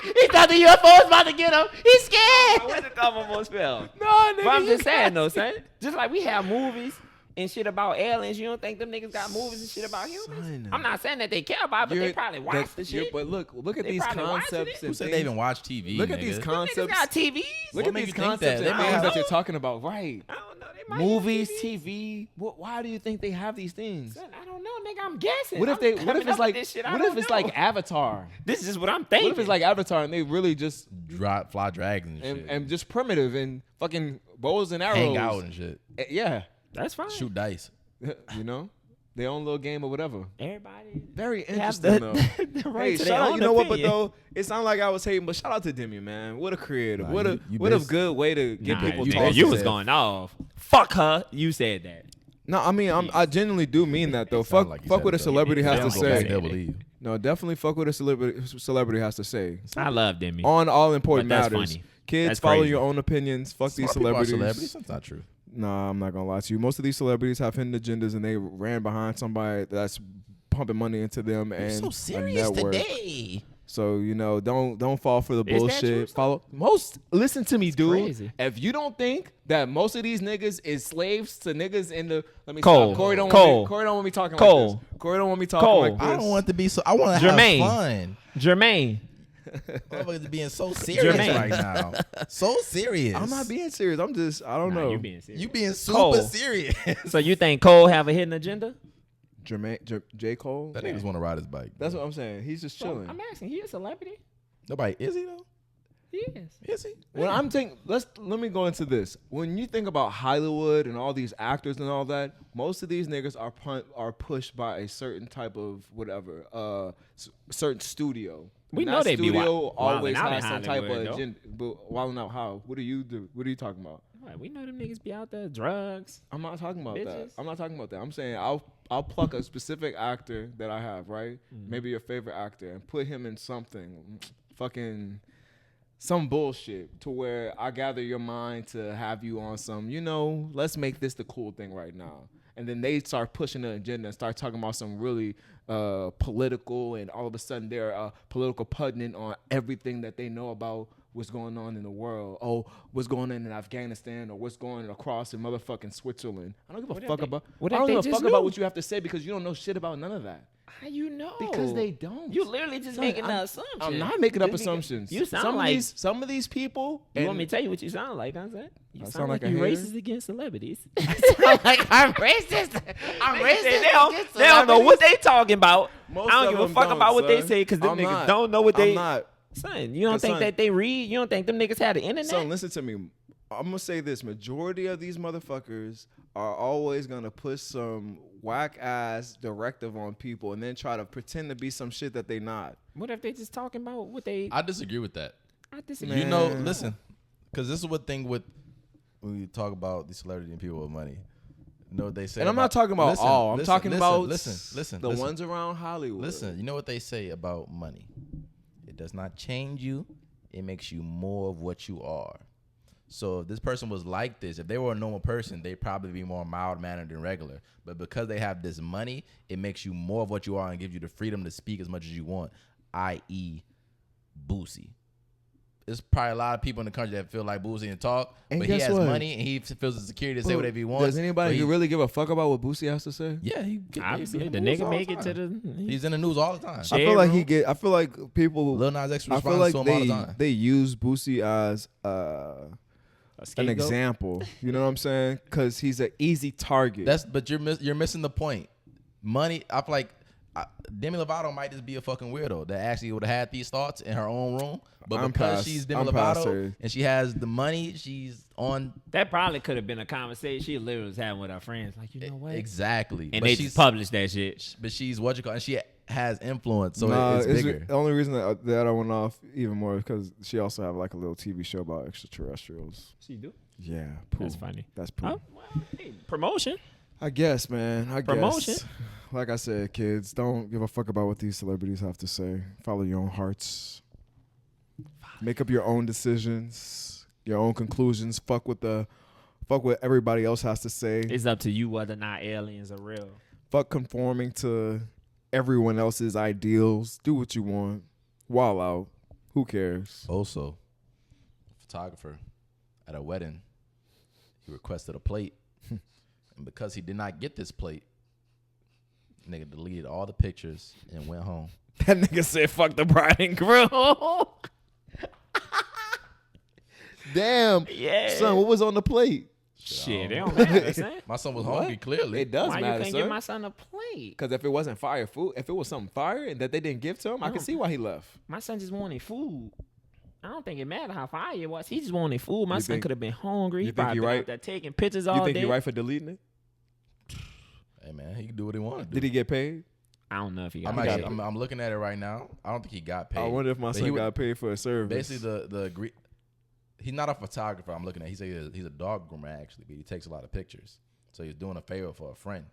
He thought the UFO was about to get him. He's scared. What's the common spell? No, nigga. But I'm you just saying can't. though, son. Just like we have movies and shit about aliens, you don't think them niggas got movies and shit about humans? Son. I'm not saying that they care about it, but they You're- probably watch that- the you're- shit. But look at They these probably watching concepts. it. and Who said things. they even watch TV? Look at nigga? these Them niggas concepts. got TVs. Look What at made these you think that? concepts They and might things have- that you're talking about, right? I don't know. They might Movies, have TV. Why do you think they have these things? Son, I don't know, nigga. I'm guessing. What if I'm they? What coming if it's up with like? this shit I What if don't it's know. like Avatar? This is what I'm thinking. What if it's like Avatar and they really just Fly dragons and shit. and just primitive and fucking bows and arrows? hang out and shit. Yeah, That's fine. Shoot dice. you know, their own little game or whatever. Everybody Very have interesting though. the right Hey, to shout their out, own you know what? But opinion. though, it sounded like I was hating, but shout out to Demi, man. What a creative. Nah, what a you what a bas- good way to get Nah, people you, talking. you was going off. Fuck her. You said that. No, I mean, I genuinely do mean that though. Sound Fuck, like you fuck said what a it, though. celebrity has Yeah, to I'm gonna say. say They'll that. believe. No, definitely fuck what a celebrity has to say I love Demi. on all important But that's matters. funny. Kids, That's follow crazy. your own opinions. Fuck these Smart people are celebrities. That's not true. Nah, I'm not gonna lie to you. Most of these celebrities have hidden agendas, and they ran behind somebody that's pumping money into them You're and so a serious network. today. So don't fall for the Is that true, bullshit. son? Follow listen to me, dude. crazy. If you don't think that most of these niggas is slaves to niggas in the Cole. stop. Corey don't Cole. want me, Corey don't want me talking Cole. like this. Corey don't want me talking Cole. like this. I don't want to be so. I want to have Jermaine. fun. Jermaine. Motherfuckers being so serious Jermaine. right now. So serious. I'm not being serious. I'm just I don't Nah, know. you being serious. You being super Cole. serious. So you think Cole have a hidden agenda? J. Cole. That niggas want to ride his bike. That's what I'm saying. He's just chilling. I'm asking. He a celebrity? Nobody is he though? Yes. Is he? When I'm thinking, let me go into this. When you think about Hollywood and all these actors and all that, most of these niggas are pushed by a certain type of whatever, certain studio. We And know that they be studio wilding always out has in some type of Hollywood, though. agenda. But wilding out how? What do you do? What are you talking about? Right, we know them niggas be out there, drugs. I'm not talking about that. Bitches. I'm not talking about that. I'm saying I'll pluck a specific actor that I have, right? Maybe your favorite actor, and put him in something, fucking some bullshit, to where I gather your mind to have you on some, let's make this the cool thing right now. And then they start pushing the agenda and start talking about some really political, and all of a sudden they're political pundit on everything that they know about what's going on in the world. Oh, what's going on in Afghanistan, or what's going across in motherfucking Switzerland. I don't give a fuck about. I don't give a fuck about what you have to say, because you don't know shit about none of that. How you know? Because they don't. You literally just making an assumption. I'm not making up Just assumptions. You sound some like of these people. You want me to tell you what you sound like? I'm saying you I sound like a you hater? racist against celebrities. Like I'm racist. I'm racist. They don't know what they talking about. Most I don't of give a them fuck don't, about what they son. say, because them I'm niggas not. don't know what they. I'm not. Son, you don't 'Cause, think son- that they read? You don't think them niggas had the internet? So listen to me. I'm gonna say this: majority of these motherfuckers are always gonna push some whack ass directive on people, and then try to pretend to be some shit that they not. What if they just talking about what they? I disagree with that. I disagree. Man. You know, listen, because this is what thing with when you talk about these celebrity and people with money. You know what they say? And I'm not talking about all. I'm talking about listen. the ones around Hollywood. Listen, you know what they say about money? It does not change you. It makes you more of what you are. So if this person was like this, if they were a normal person, they'd probably be more mild-mannered than regular. But because they have this money, it makes you more of what you are and gives you the freedom to speak as much as you want, i.e. Boosie. There's probably a lot of people in the country that feel like Boosie and talk, And but he guess has what? money and he feels the security to say whatever he wants. Does anybody But really give a fuck about what Boosie has to say? Yeah, Obviously, the news nigga all make it to time. the. He's in the news all the time. I feel like I feel like people. Lil Nas X I feel responds like to him all the time. they use Boosie as an example. You know what I'm saying? Because he's an easy target. But you're missing the point. Money. I feel like Demi Lovato might just be a fucking weirdo that actually would have had these thoughts in her own room, but because she's Demi Lovato and she has the money, she's on. That probably could have been a conversation she literally was having with her friends. Like, you know what? Exactly. And But they she's just published that shit. But she's what you call, and she has influence, so Nah, it's bigger. The only reason that I went off even more is because she also have like a little TV show about extraterrestrials. She do? Yeah, poo. That's funny. That's poo. Oh, well, hey, promotion. I guess, man. Promotion. Guess. Like I said, kids, don't give a fuck about what these celebrities have to say. Follow your own hearts. Make up your own decisions, your own conclusions. Fuck what everybody else has to say. It's up to you whether or not aliens are real. Fuck conforming to everyone else's ideals. Do what you want. Wild out. Who cares? Also, photographer at a wedding, he requested a plate, and because he did not get this plate, nigga deleted all the pictures and went home. That nigga said, fuck the bride and groom. Damn. Yeah. Son, what was on the plate? Shit, they don't matter, son. My son was What? hungry, clearly. It does Why you matter, can't son. give my son a plate? Because if it wasn't fire food, if it was something fire and that they didn't give to him, I can see why he left. My son just wanted food. I don't think it mattered how fire it was. He just wanted food. My You son think- could have been hungry. you He think probably he been right? out there taking pictures all You think day. you're right for deleting it? Hey, man, he can do what he wanted to do. Did he get paid? I don't know if he got I'm, paid. actually, I'm looking at it right now. I don't think he got paid. I wonder if my But son he got paid for a service. Basically, he's not a photographer. I'm looking at. He's a dog groomer actually, but he takes a lot of pictures. So he's doing a favor for a friend.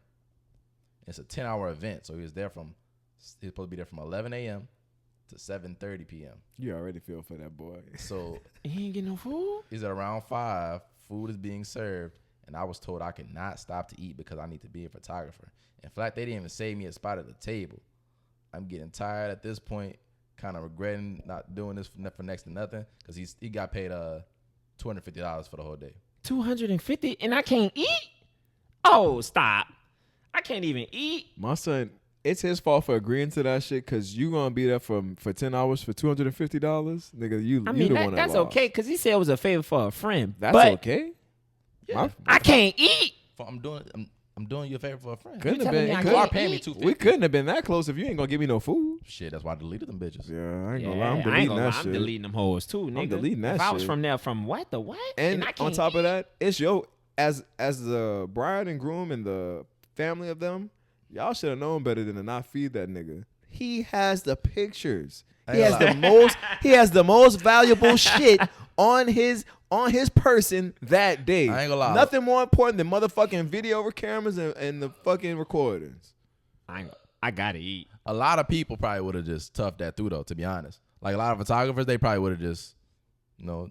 It's a 10-hour event, so he's supposed to be there from 11 a.m. to 7:30 p.m. You already feel for that boy. So He ain't getting no food? he's at around 5. Food is being served, and I was told I could not stop to eat because I need to be a photographer. In fact, they didn't even save me a spot at the table. I'm getting tired at this point, kind of regretting not doing this for next to nothing because he got paid $250 for the whole day. $250 and I can't eat? Oh, stop. I can't even eat. My son, it's his fault for agreeing to that shit because you going to be there for 10 hours for $250? Nigga, you I you mean, the one that that's lost. okay because he said it was a favor for a friend. That's but okay? Yeah. I can't eat. I'm doing it. I'm doing you a favor for a friend. Couldn't have telling me been. I You can't are paying me eat? $250. We couldn't have been that close if you ain't gonna give me no food. Shit, that's why I deleted them bitches. Yeah, I ain't Yeah, gonna lie. I'm I ain't deleting gonna that lie. shit. I'm deleting them hoes too, nigga. I'm deleting that if I was shit. from there, from what to what? And I on can't top of eat? that, it's as the bride and groom and the family of them, y'all should have known better than to not feed that nigga. He has the pictures. He has the most. He has the most valuable shit on his person that day. I ain't gonna lie. Nothing more important than motherfucking video cameras and the fucking recordings. I gotta eat. A lot of people probably would have just toughed that through, though, to be honest. Like, a lot of photographers, they probably would have just,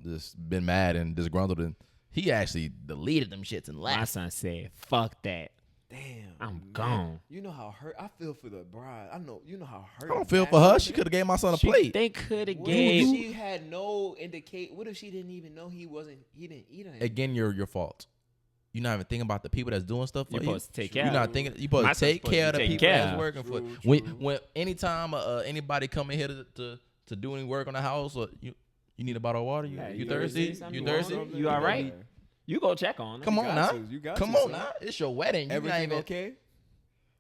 just been mad and disgruntled. And he actually deleted them shits and My laughed. son said, "Fuck that." Damn, I'm man. gone. You know how hurt I feel for the bride. I know. You know how hurt. I don't feel for her. She could have gave my son a plate. They could have What if gave. she had no indicate? What if she didn't even know he didn't eat anything? Again, your fault. You're not even thinking about the people that's doing stuff for You're you. supposed to take care You're of not them. thinking. You're supposed My to son's take care of the supposed to people take care that's of. working for True, you. true. When anytime anybody come in here to do any work on the house, or you need a bottle of water, you you thirsty? thirsty? You You thirsty? want something? You all right? You go check on them. Come on now. You got Come to, on son. now. It's your wedding. You not Everything even. okay?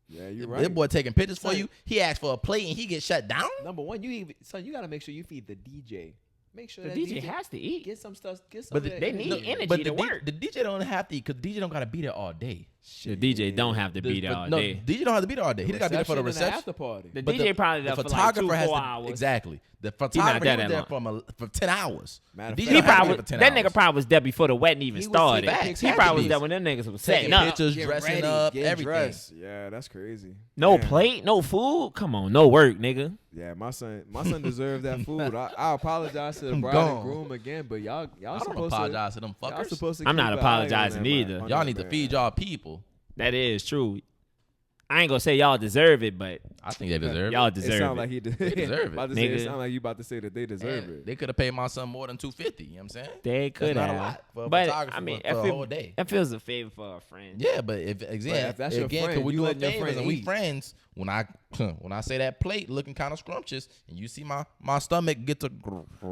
Yeah, you're This right. boy taking pictures for Son. you. He asked for a plate and he gets shut down. Number one, you gotta make sure you feed the DJ. Make sure The that DJ has to eat. get some stuff. Get some. But of the- that they need energy. energy But to the, work. the DJ don't have to, because DJ don't got to be there all day. The DJ don't have to be there all no, day. DJ don't have to be there all day. He just got to be there for the Reception and reception. after party. The But DJ probably there for like 2-4 has to, hours. Exactly. The not photographer there was that there for 10 hours. Matter of The DJ fact, He don't have to probably be there for 10 that hours. nigga probably was there before the wedding even He was started. taking He pictures. probably was there when them niggas was setting Taking up. pictures, Get dressing ready, up, get everything. dressed. Yeah, that's crazy. No Damn. plate, no food. Come on, no work, nigga. Yeah, my son deserved that food. I apologize to the I'm bride gone. and groom again, but y'all I don't supposed apologize to them to. Y'all fuckers. supposed to. I'm keep not an eye on apologizing that either. on Y'all that need to man. feed y'all people. That is true. I ain't gonna say y'all deserve it, but I think they deserve y'all it. It deserve sound it. like he did. They deserve it. About to say, it Nigga. sound like you about to say that they deserve And it. they could have paid my son more than $250. You know what I'm saying? They could not a have. lot for a But photographer I mean, for a whole day. That feels a favor for a friend. Yeah, but if that's your friend, can we you do letting your favors friend and we eat. friends? When I say that plate looking kind of scrumptious, and you see my stomach get to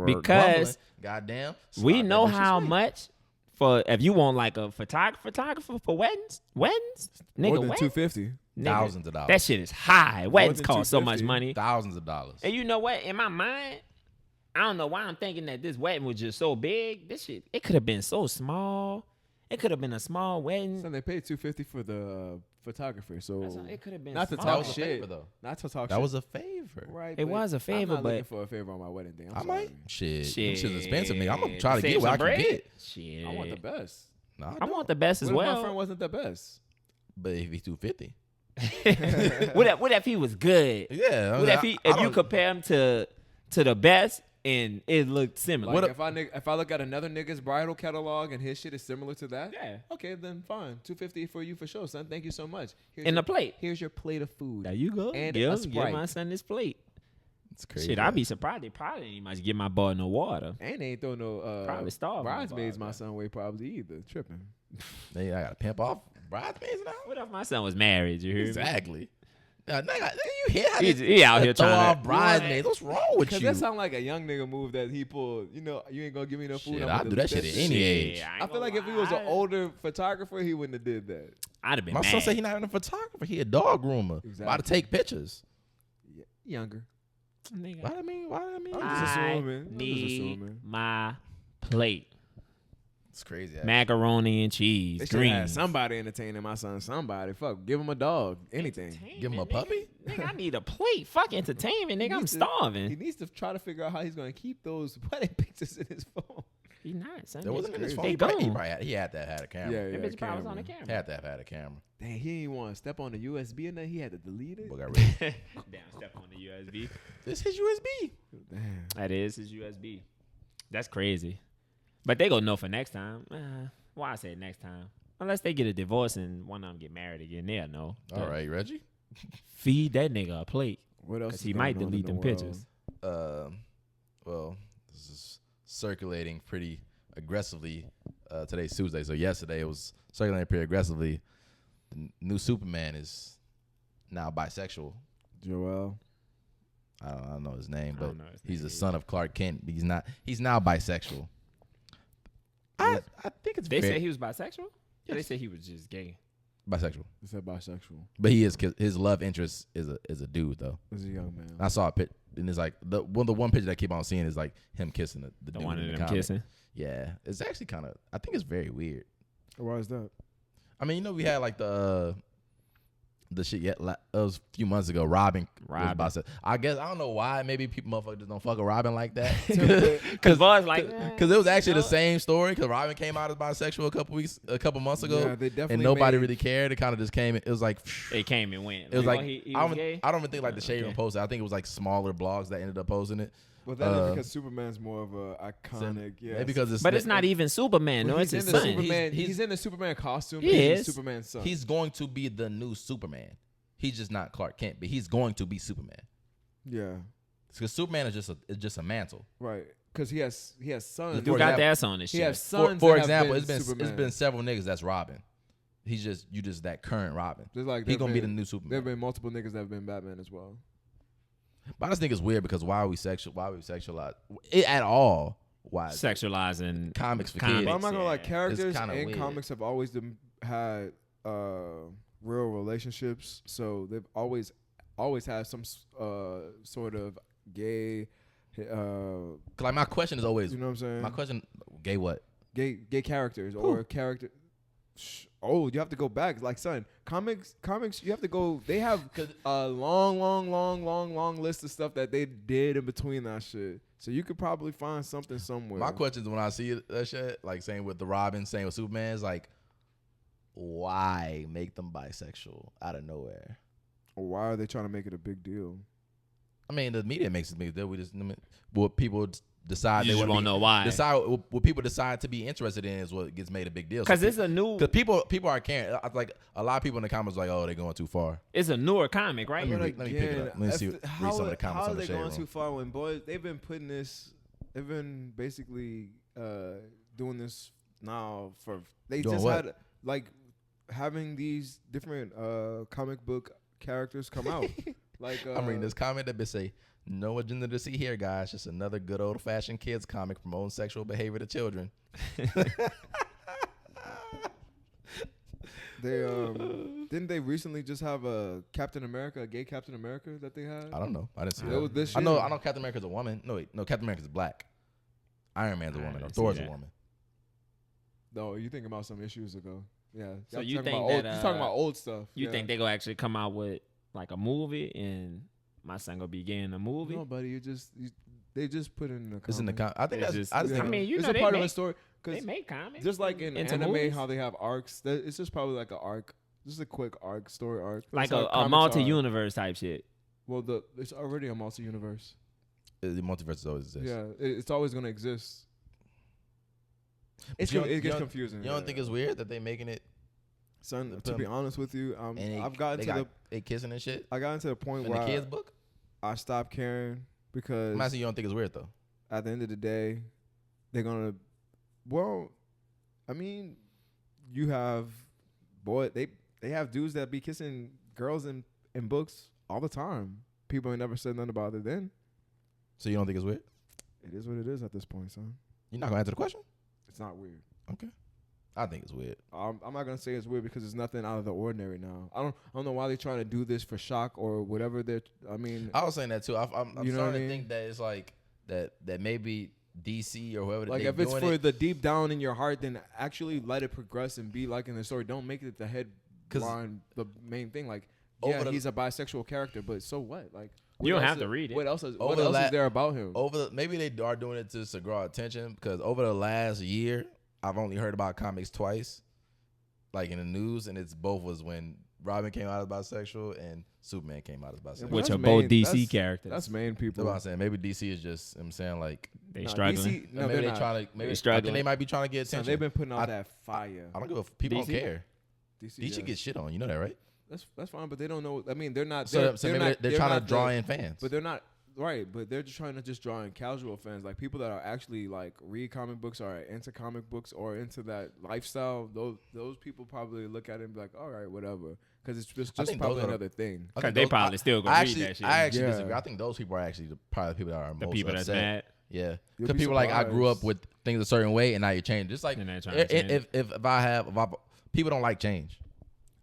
Because goddamn, We slide know that bitch how straight. much for if you want like a photographer for weddings, More nigga, than what? $250. Nigga, Thousands of dollars. That shit is high. Weddings than cost so much $250. money. Thousands of dollars. And you know what? In my mind, I don't know why I'm thinking that this wedding was just so big. This shit, it could have been so small. It could have been a small wedding. Son, they paid $250 for the photographer, so It could have been not to small. That talk was a shit. favor, though. Not to talk That shit. was a favor. Right. It but was a favor, I'm not looking but- for a favor on my wedding day. I'm I sorry. might. Shit. Shit, Shit's expensive, nigga. I'm gonna try to Save get what I some can bread? get. Shit, I want the best. No, I don't. want the best as What if my well. friend wasn't the best? But if he's $250, what if he was good? yeah. I What mean, if he I if you don't- compare him to the best and it looked similar? Like if I look at another nigga's bridal catalog and his shit is similar to that, Yeah. okay, then fine. $250 for you for sure, son. Thank you so much. Here's In your, the plate. Here's your plate of food. There you go. And give a give Sprite. my son this plate. It's crazy. Shit, I'd be surprised. They probably ain't much give my boy no water. And they ain't throw no Probably starving bridesmaids about my that. son way probably either. Tripping. I gotta pimp off bridesmaids now. What if my son was married? You hear me? Exactly. Nigga, you hear how He out here throw trying off to. bridesmaids? What's wrong with Because you? that sound like a young nigga move that he pulled. You know, you ain't gonna give me no food. Shit, I'm I'd gonna do that delete shit at any age. I feel like if he was an older photographer, he wouldn't have did that. I'd have been My mad. son said he not even a photographer. He a dog groomer. About to Exactly. take pictures. Yeah. Younger. Nigga, Why I mean? I'm just assuming. I'm just need assuming. my plate. It's crazy. Macaroni and cheese, They should have had greens. somebody entertaining my son. Somebody. Fuck. Give him a dog. Anything. Give him a puppy? Nigga, I need a plate. Fuck entertainment, nigga. I'm needs to- starving. He needs to try to figure out how he's gonna keep those wedding pictures in his phone. He's not, son. That wasn't in his crazy. phone. They He probably gone. had to have had a camera. Yeah, That yeah. bitch probably was on the camera. camera. Had to have had a camera. Dang, he didn't want to step on the USB and then he had to delete it. Boy got ready. Damn, step on the USB. This his USB. Damn. That is his USB. That's crazy. But they gonna know for next time. Why I say next time? Unless they get a divorce and one of them get married again, they'll know. All right, Reggie. Feed that nigga a plate. What else? Because is he going might on in delete the them world? pictures. Well, this is circulating pretty aggressively. Today's Tuesday, so yesterday it was circulating pretty aggressively. The new Superman is now bisexual. Joel. I don't know his name, I but don't know his he's name the son of Clark Kent. He's now bisexual. I think it's They fair. said he was bisexual? Yeah, they said he was just gay. Bisexual. He said bisexual. But he is his love interest is a dude though. He's a young man. I saw a picture, and it's like the one picture that I keep on seeing is like him kissing the dude one in of the them comment. kissing. Yeah, it's actually kind of. I think it's very weird. Why is that? I mean, we had like the shit yet. It was a few months ago. Robin. I guess I don't know why. Maybe people motherfuckers just don't fuck with Robin like that. Because Buzz like, Because it was actually the same story. Because Robin came out as bisexual a couple months ago. Yeah, they definitely and nobody really cared. It kind of just came. It was like it came and went. It was like he I was gay? don't even think like the shade even Okay. posted. I think it was like smaller blogs that ended up posting it. But that is because Superman's more of a iconic. Yeah, Maybe because But it's not even Superman. No, Well, it's he's his in the son. Superman. He's- He's in the Superman costume. He He's is. Superman's son. He's going to be the new Superman. He's just not Clark Kent, but he's going to be Superman. yeah, Because Superman is just a mantle. right. Because he has sons. You For got example- that on this He shit. has sons. For that have example, been it's Superman. been several niggas that's Robin. You just that current Robin. Just like He gonna be the been- new There Superman. have been multiple niggas that have been Batman as well. But I just think it's weird because why are we sexualize it at all? Why is it? Sexualizing Comics for comics, kids. But I'm not gonna lie, yeah. characters kinda in weird. comics have always had real relationships, so they've always had some sort of gay. Like my question is always You know what I'm saying? my question. Gay what? Gay characters or character. Oh, you have to go back. Like, son, comics. You have to go. They have a long list of stuff that they did in between that shit. So you could probably find something somewhere. My question is when I see that shit, like same with the Robin, same with Superman, is like, why make them bisexual out of nowhere? Or why are they trying to make it a big deal? I mean, the media makes it a big deal. We just what people decide You they just want wanna know why. Decide what people decide to be interested in is what gets made a big deal. Because it's a new, Because people are caring. Like a lot of people in the comments are like, oh, they're going too far. it's a newer comic, right? Let me pick it up. Let me see. Read some of the comments how on are the they shade going room. too far when boys? They've been putting this. They've been basically doing this now for. They Doing just what? had like having these different comic book characters come out. Like I'm reading this comment that bitch say, no agenda to see here, guys. Just another good old fashioned kids comic promoting sexual behavior to children. They didn't they recently just have a Captain America, a gay Captain America that they had? I don't know. I didn't see That that. was this I know year. Captain America's a woman. No, Captain America's black. Iron Man's a I woman. Or didn't see Thor's a that. woman. No, you thinking about some issues ago. Yeah. So Y'all you talking think about old, that, you talking about old stuff. You yeah. think they gonna actually come out with like a movie and my son gonna be gay in a movie? No, buddy, they just put it in the It's in the comic. I think It's that's. just- I just I think. mean, you it's know a they part of make- a story. They 'Cause make comics. just like in into anime, movies. how they have arcs, it's just probably like an arc. Just a quick arc, story arc. Like That's how a comics are. multi-universe type shit. Well, it's already a multi-universe. The multiverse always exists. Yeah, it's always gonna exist. But you don't- It you gets don't- confusing. You don't think it's weird that they making it son? To be honest with you, and I've gotten they to got they kissing and shit I got into the point in where the kids book? I stopped caring because I'm asking you don't think it's weird though. at the end of the day, they're gonna. Well, I mean, you have they have dudes that be kissing girls in books all the time. People ain't never said nothing about it. Then So you don't think it's weird? it is what it is at this point, son. You're not gonna answer the question? It's not weird. Okay. I think it's weird. I'm not gonna say it's weird because it's nothing out of the ordinary now. I don't know why they're trying to do this for shock or whatever. I mean, I was saying that too. I'm You know what I starting mean? to think that it's like that maybe DC or whoever like they if it's doing for it, the deep down in your heart, then actually let it progress and be like in the story. Don't make it the headline, the main thing. Like, yeah, Over the- he's a bisexual character, but so what? Like, what You don't else have to read it. What else is Over the is there about him? maybe they are doing it to draw attention because over the last year I've only heard about comics twice, like in the news, and it's both was when Robin came out as bisexual and Superman came out as bisexual. But Which that's are both main- DC that's- characters. That's main That's people. what I'm saying. Maybe DC is just, I'm saying like, They Nah, struggling. DC, no, maybe they're they not. trying to, maybe I struggling. think they might be trying to get Son, attention. they've been putting out I- that fire. I don't give a people DC? don't care. DC, DC yeah. get shit on. You know that, right? That's fine, but they don't know. I mean, they're not. So, They're, so they're maybe not, they're trying to not draw the- in fans. But they're not right. But they're just trying to draw in casual fans, like people that are actually like read comic books or are into comic books or into that lifestyle. Those people probably look at it and be like, all right, whatever, because it's just think probably those are- another thing. I 'Cause think they those- probably still gonna I read actually, that shit. I actually Yeah. disagree. I think those people are actually probably the people that are The most people that's upset. mad. Yeah, You'll because be people like I grew up surprised. with things a certain way, and now you change. Just like And they're trying to change if I people don't like change.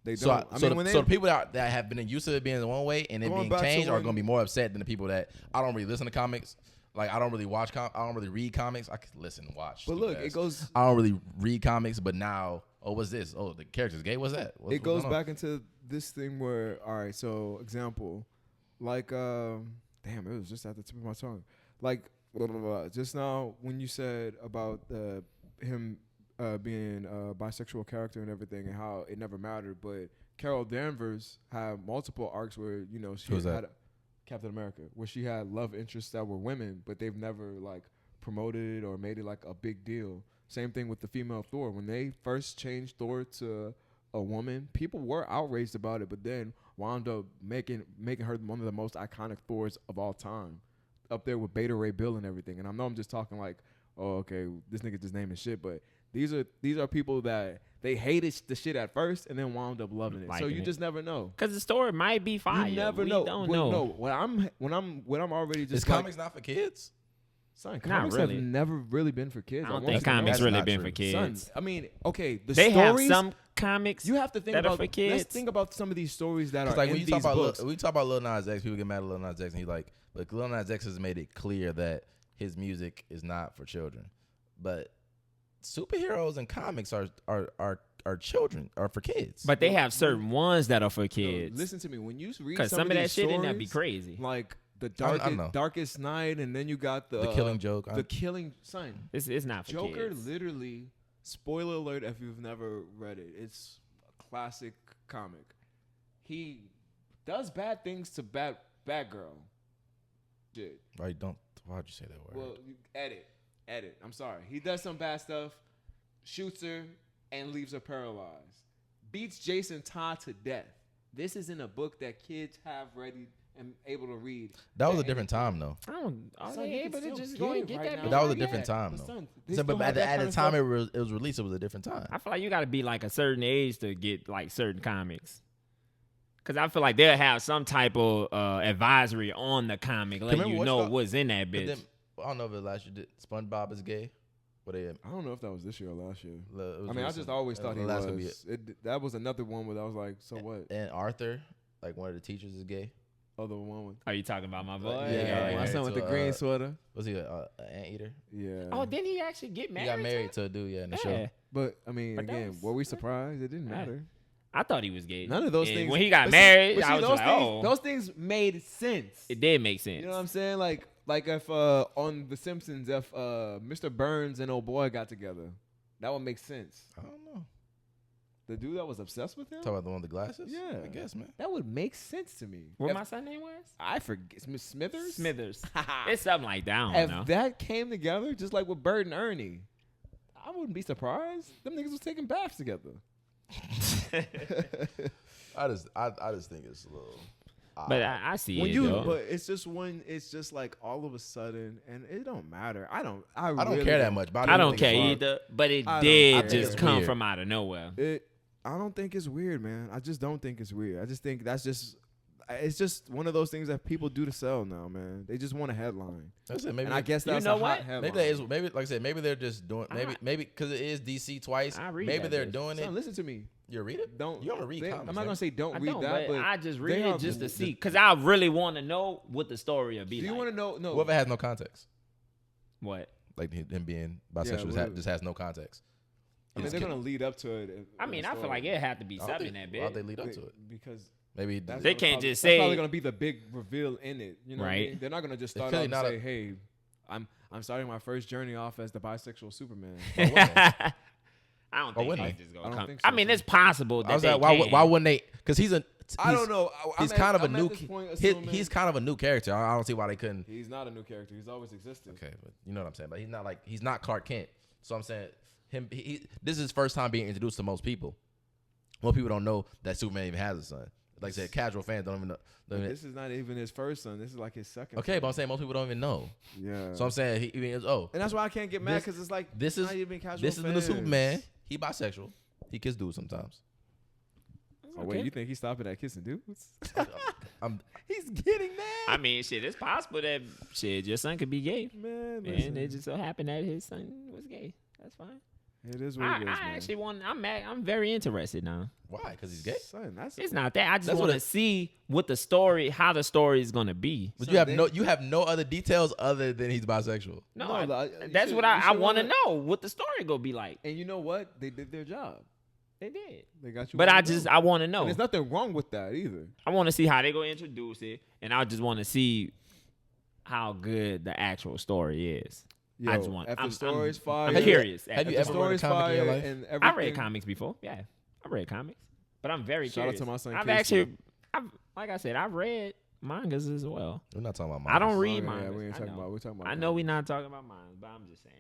They So, don't. so the people that have been used to it being one way and it Going being back to changed are when- going to be more upset than the people that I don't really listen to comics. Like I don't really watch. I don't really read comics. I can listen and watch. But look, it goes. I don't really read comics, but now, what's this? Oh, the character's gay. What's that? It goes back into this thing where, all right. So example, like, damn, it was just at the tip of my tongue. Like, blah, blah, blah. Just now when you said about him being a bisexual character and everything, and how it never mattered, but Carol Danvers had multiple arcs where she had Captain America, where she had love interests that were women, but they've never like promoted it or made it like a big deal. Same thing with the female Thor. When they first changed Thor to a woman, people were outraged about it, but then wound up making her one of the most iconic Thors of all time, up there with Beta Ray Bill and everything. And I know I'm just talking like, oh, okay, this nigga just naming shit, but these are people that they hated the shit at first and then wound up loving it. So you just never know. Because the story might be fire. You never know. Don't know. No, when I'm already just is comics not for kids? Son, comics have never really been for kids. I don't think comics really been for kids. Son, I mean, okay, they stories, have some comics. You have to think that about are for kids. Let's think about some of these stories that are like in when you these books. When we talk about Lil Nas X, people get mad at Lil Nas X, and he's like, "Look, Lil Nas X has made it clear that his music is not for children, but superheroes and comics are children, are for kids. But they have certain ones that are for kids. Listen to me. When you read because some of that shit in there be stories, crazy. like the darkest night, and then you got the Killing Joke. The Killing Son. It's not for Joker, kids. literally, spoiler alert if you've never read it, it's a classic comic. He does bad things to Batgirl. Shit. Why'd you say that word? Well, edit. I'm sorry. He does some bad stuff, shoots her, and leaves her paralyzed. Beats Jason Todd to death. This is in a book that kids have ready and able to read. That was a different time, though. Are they able to just go and get that? But that was a different time, though. But at the time it was released, it was a different time. I feel like you got to be like a certain age to get like certain comics. Because I feel like they'll have some type of advisory on the comic, letting you know what's in that bitch. I don't know if it last year did. SpongeBob is gay. I don't know if that was this year or last year. I recent. I just always thought he was. That was another one where I was like, so what? And Arthur, like one of the teachers, is gay. Oh, the one with. Are you talking about my boy? Yeah, my son with the green sweater. Was he an anteater? Yeah. Oh, didn't he actually get married? He got married to a dude, in the show. But I mean, again, were we surprised? It didn't matter. I thought he was gay. None of those things. When he got married, I was like, oh. Those things made sense. It did make sense. You know what I'm saying? Like if on The Simpsons, if Mr. Burns and old boy got together, that would make sense. I don't know. The dude that was obsessed with him? Talk about the one with the glasses? Yeah. I guess, man. That would make sense to me. What my son's name was? I forget. Smithers? Smithers. It's something like that. I don't know. If that came together, just like with Bert and Ernie, I wouldn't be surprised. Them niggas was taking baths together. I just think it's a little odd. But I see when it you, though. but it's just like all of a sudden, and it don't matter. I don't really care that much. But I don't care either. But it did just come from out of nowhere. I don't think it's weird, man. I just don't think it's weird. I just think it's just one of those things that people do to sell now, man. They just want a headline. That's it. Maybe and I guess that's a hot headline. Maybe like I said, maybe they're just doing maybe because it is DC twice. Maybe they're doing it. Listen to me. You read it? You don't read comics. I'm not gonna say don't read that, but I just read it just to see because I really want to know what the story will be. Do you want to know? No. Whoever has no context. What? Like him being bisexual just has no context. I mean, they're gonna lead up to it. I mean, I feel like it had to be something in that bit. Why'd they lead up to it? Because maybe they can't just say. That's probably gonna be the big reveal in it. You know, right? What I mean? They're not gonna just start out and say, "Hey, I'm starting my first journey off as the bisexual Superman." I don't think they just gonna come. Think so. I mean, it's possible that I was like, why wouldn't they? Because I don't know. He's kind of a new. He's kind of a new character. I don't see why they couldn't. He's not a new character. He's always existed. Okay, but you know what I'm saying. But he's not Clark Kent. So I'm saying this is his first time being introduced to most people. Most people don't know that Superman even has a son. Like I said, casual fans don't even know. This is not even his first son. This is like his second. Okay, but I'm saying most people don't even know. Yeah. So I'm saying he is and that's why I can't get mad because it's like this is not even casual. This is the Superman. He bisexual. He kiss dudes sometimes. Oh wait, you think he's stopping at kissing dudes? He's getting mad. I mean, shit, it's possible that your son could be gay, man. And it just so happened that his son was gay. That's fine. It is what it is, I man. actually want. I'm very interested now. Why? Because he's gay. Son, It's not that. I just That's what want to it- see what the story, how the story is gonna be. But So you have no other details other than he's bisexual. No, No, you that's should- what you I should want to wanna- know. What the story gonna be like? And you know what? They did their job. They did. They got you. But where I you just go. I want to And know. there's nothing wrong with that either. I want to see how they gonna introduce it, and I just want to see how good the actual story is. I just want. If I'm the story's fire, I'm curious. Have you if the ever read a story's comic in your fire life? and I everything. read comics before. Yeah, I read comics, but I'm very Shout out curious. to my son I've Casey. actually, like I said, I've read mangas as well. We're not talking about. I don't mangas. read Yeah, mangas. we ain't I talking know. about. We're talking about. I know we're not talking about mangas, but I'm just saying.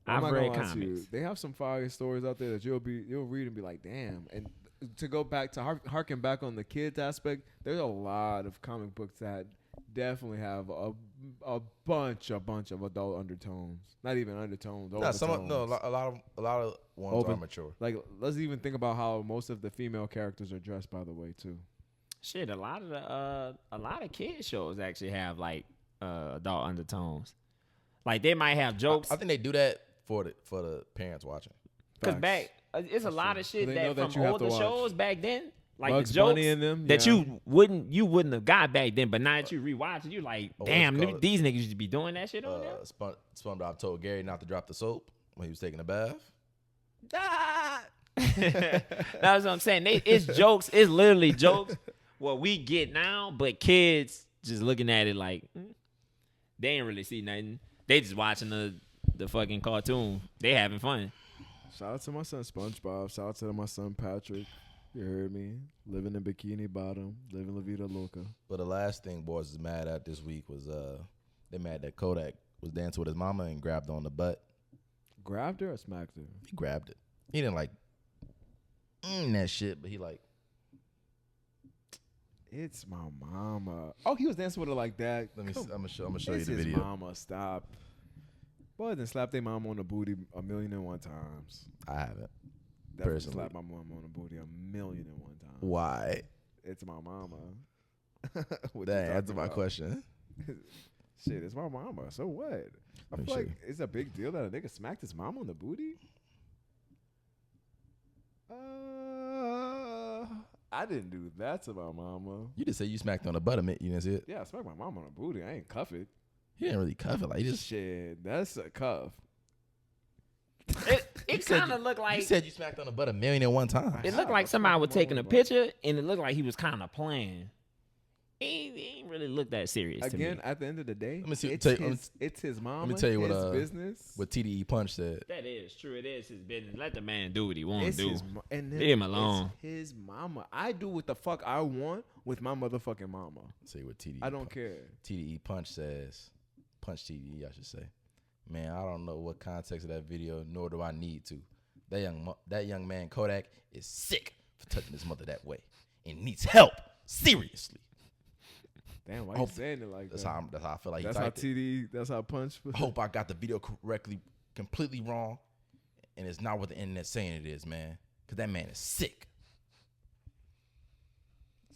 I'm I've not read gonna lie to you. comics. They have some fire stories out there that you'll read and be like, damn. And to go back to harken back on the kids aspect, there's a lot of comic books that definitely have a bunch of adult undertones. Not even undertones. Nah, overtones. a lot of ones are mature. Like, let's even think about how most of the female characters are dressed. By the way, too. Shit, a lot of kid shows actually have like adult undertones. Like they might have jokes. I think they do that for the parents watching. Because Facts. back, it's a lot of shit They know that that from you have to older watch. shows back then, like Bugs the jokes Bunny in them, that yeah. you wouldn't have got back then. But now that you rewatch it, you like, Oh, damn, what's it called? these niggas used to be doing that shit on there. SpongeBob told Gary not to drop the soap when he was taking a bath. That's what I'm saying. It's jokes. It's literally jokes. What we get now, but kids just looking at it like they ain't really see nothing. They just watching the fucking cartoon. They having fun. Shout out to my son SpongeBob. Shout out to my son Patrick. You heard me. Living in Bikini Bottom. Living La Vida Loca. But the last thing boys is mad at this week was they mad that Kodak was dancing with his mama and grabbed her on the butt. Grabbed her or smacked her? He grabbed it. He didn't like that shit, but he like. It's my mama. Oh, he was dancing with her like that. I'm gonna show you It's the his video. mama. Stop. Boy, then slap their mama on the booty 1,000,001 times. I haven't. Definitely Personally. slap my mama on the booty 1,000,001 times. Why? It's my mama. What you That talking answer my about? question. Shit, it's my mama. So what? I Let me feel see. like it's a big deal that a nigga smacked his mama on the booty. I didn't do that to my mama. You just said you smacked on the butt a minute. You didn't see it. Yeah, I smacked my mama on the booty. I ain't cuff it. He didn't really cuff it. Like he just. Shit, that's a cuff. It kind of looked like You said you smacked on the butt 1,000,001 times. it looked like somebody was taking a picture, and it looked like he was kind of playing. He ain't really look that serious Again, to me. at the end of the day, Let me see- it's, tell you- it's his mama. tell you what, his business. What TDE Punch said. That is true. It is his business. Let the man do what he want It's to do. his and then Leave him alone. It's his mama. I do what the fuck I want with my motherfucking mama. See what TDE. I don't care. TDE Punch says. Punch TDE, I should say. Man, I don't know what context of that video, nor do I need to. That young man Kodak is sick for touching his mother that way and needs help seriously. Damn, why you saying it like That's that? how I feel like That's he how typed it. TD. That's how Punch. I hope I got the video completely wrong, and it's not what the internet's saying it is, man. Because that man is sick.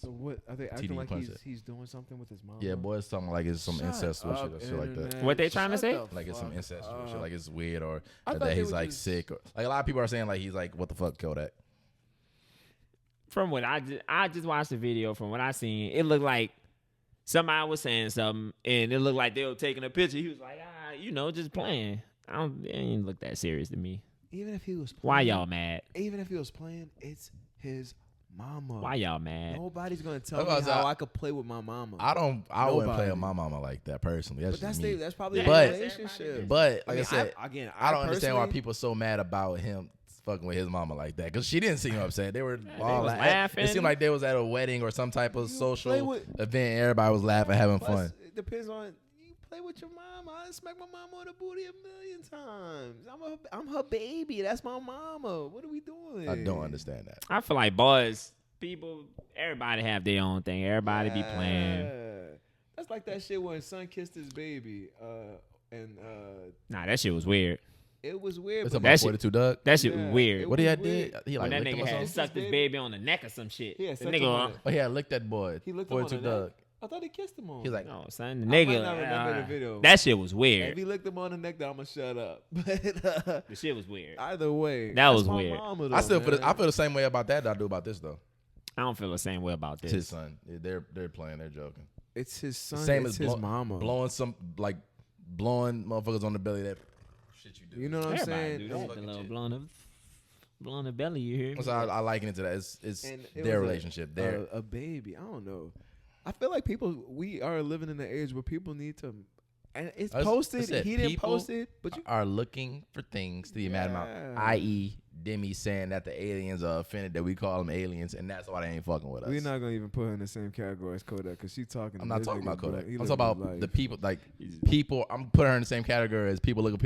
So what? Are they acting TD like Punch it. he's doing something with his mom? Yeah, boy, it's something like it's some Shut incestual shit up, or shit like that. internet. What they trying to Shut say? the Like it's some fuck incestual shit, up. like it's weird, or I that thought they he's was like just- sick, or like a lot of people are saying like he's like, what the fuck, Kodak? From what I just watched the video. From what I seen, it looked like somebody was saying something, and it looked like they were taking a picture. He was like, just playing. It ain't look that serious to me. Even if he was, playing, Why y'all mad? Even if he was playing, it's his mama. Why y'all mad? Nobody's gonna tell That's me what I said. how I could play with my mama. I wouldn't play Nobody. with my mama like that personally. That's But that's just me. that's probably But- a relationship. But like I mean, said, I don't understand why personally- people so mad about him fucking with his mama like that, because she didn't seem upset. They were all was It laughing. seemed like they was at a wedding or some type of You social play with- event. Everybody was laughing, having Plus, fun. it depends on you play with your mama. I smack my mama on the booty 1,000,000 times. I'm her baby. That's my mama. What are we doing? I don't understand that. I feel like boys, people, everybody have their own thing. Everybody be playing. Yeah. That's like that shit when son kissed his baby. And Nah, that shit was weird. it was weird. What's But up, That about shit- 42 Doug? That shit Yeah, was weird. it What did was he weird. did? He When like that licked him nigga or had something? sucked his baby on the neck or some shit. Yeah, The sucked nigga him on on- the- Oh yeah, lick that boy. He licked him on 42 the neck. Doug. I thought he kissed him on. He's like, No, son, the I might nigga. not remember the video. That shit was If weird. he licked him on the neck, then I'm gonna shut up. But The shit was weird. either way, That that's was my weird. Mama, though, I still feel. man. I feel the same way about that I do about this though. I don't feel the same way about It's his this. son. They're playing. They're joking. It's his son. Same it's as his mama. blowing motherfuckers on the belly. That shit you do. You know what I'm Everybody saying? do that. The Fucking little shit. blowing the belly, you hear me? So I liken it to that. It's And it their was relationship. Their a baby. I don't know. I feel like we are living in an age where people need to, and it's I posted. said He didn't people post it, but you. are looking for things to be mad about. Yeah. I.e., Demi saying that the aliens are offended that we call them aliens, and that's why they ain't fucking with us. We're not gonna even put her in the same category as Kodak because she's talking. I'm to not this talking nigga, about Kodak. he I'm living talking his about the life. people. Like people, I'm putting her in the same category as people looking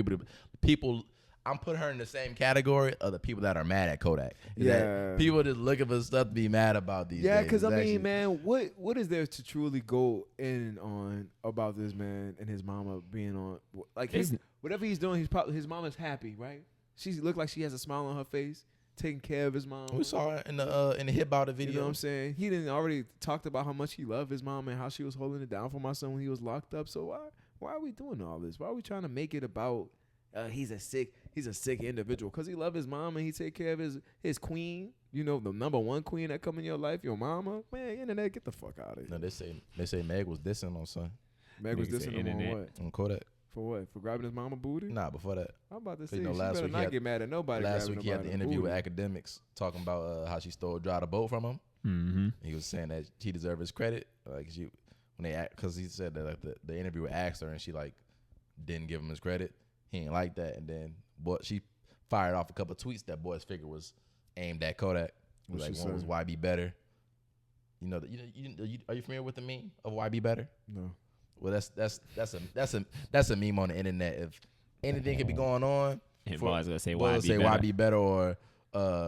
people. I'm putting her in the same category of the people that are mad at Kodak. Is that Yeah. people just looking for stuff to be mad about these Yeah, days. because I It's mean, actually- man, what is there to truly go in on about this man and his mama being on like whatever he's doing? His mama's happy, right? She looked like she has a smile on her face, taking care of his mom. we saw her in the hip about the You video. know what I'm saying? He didn't already talked about how much he loved his mom and how she was holding it down for my son when he was locked up. So why are we doing all this? Why are we trying to make it about he's a sick individual because he loved his mom and he take care of his queen. You know, the number one queen that come in your life, your mama. Man, internet, get the fuck out of here. No, they say Meg was dissing on son Meg was Niggas say dissing him on internet. what? on Kodak. For what? For grabbing his mama booty? Nah, before that. I'm about to You say, know, she last better week he not had- get mad at nobody. Last grabbing week he had the nobody's interview with booty. Academics talking about how she drive the boat from him. Mm-hmm. He was saying that he deserved his credit, like because he said that like the interviewer asked her and she like didn't give him his credit. He ain't like that, and then she fired off a couple of tweets that boy's figure was aimed at Kodak. What Like she one was say? YB better. You know, are you familiar with the meme of YB better? No. Well, that's a meme on the internet. If anything could be going on, And boys gonna say boys YB say better. YB better, or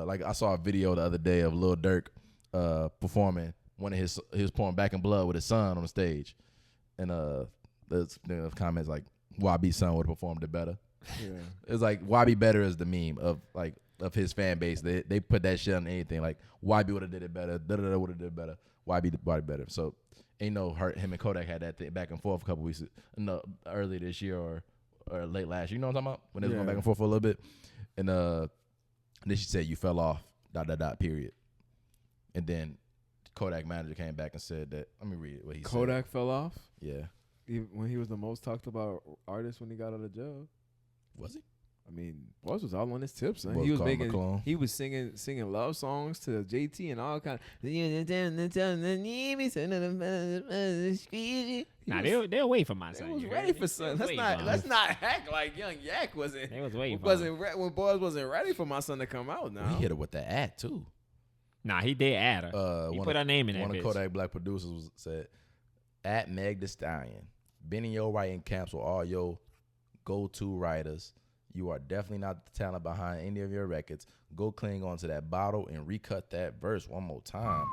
like I saw a video the other day of Lil Durk performing one of his pouring Back in Blood with his son on the stage, and the comments like YB son would have performed it better. Yeah. It's like YB better is the meme of his fan base. They put that shit on anything like YB would have did it better. Would have did it better. YB better. So ain't no hurt. Him and Kodak had that thing back and forth a couple weeks early this year or late last year. You know what I'm talking about? When they was going back and forth for a little bit. And then she said you fell off. ... Period. And then Kodak manager came back and said that. Let me read what he said. Kodak fell off Yeah. when he was the most talked about artist when he got out of jail. Was he? I mean, Boss was all on his tips, son. Boss He was called him a clone. he was singing love songs to JT and all kind. Nah, they'll wait for my son. They was you ready heard me? for son. They was waiting for him. Let's not act like Young Yak wasn't. They was waiting for him. When Boys wasn't ready for my son to come out. Now He hit her with that ad too. Nah, he did add her. He One put of- her name in that One bitch. of Kodak Black producers said, "At Meg the Stallion, been in your writing camps with all your go-to writers. You are definitely not the talent behind any of your records. Go cling onto that bottle and recut that verse one more time.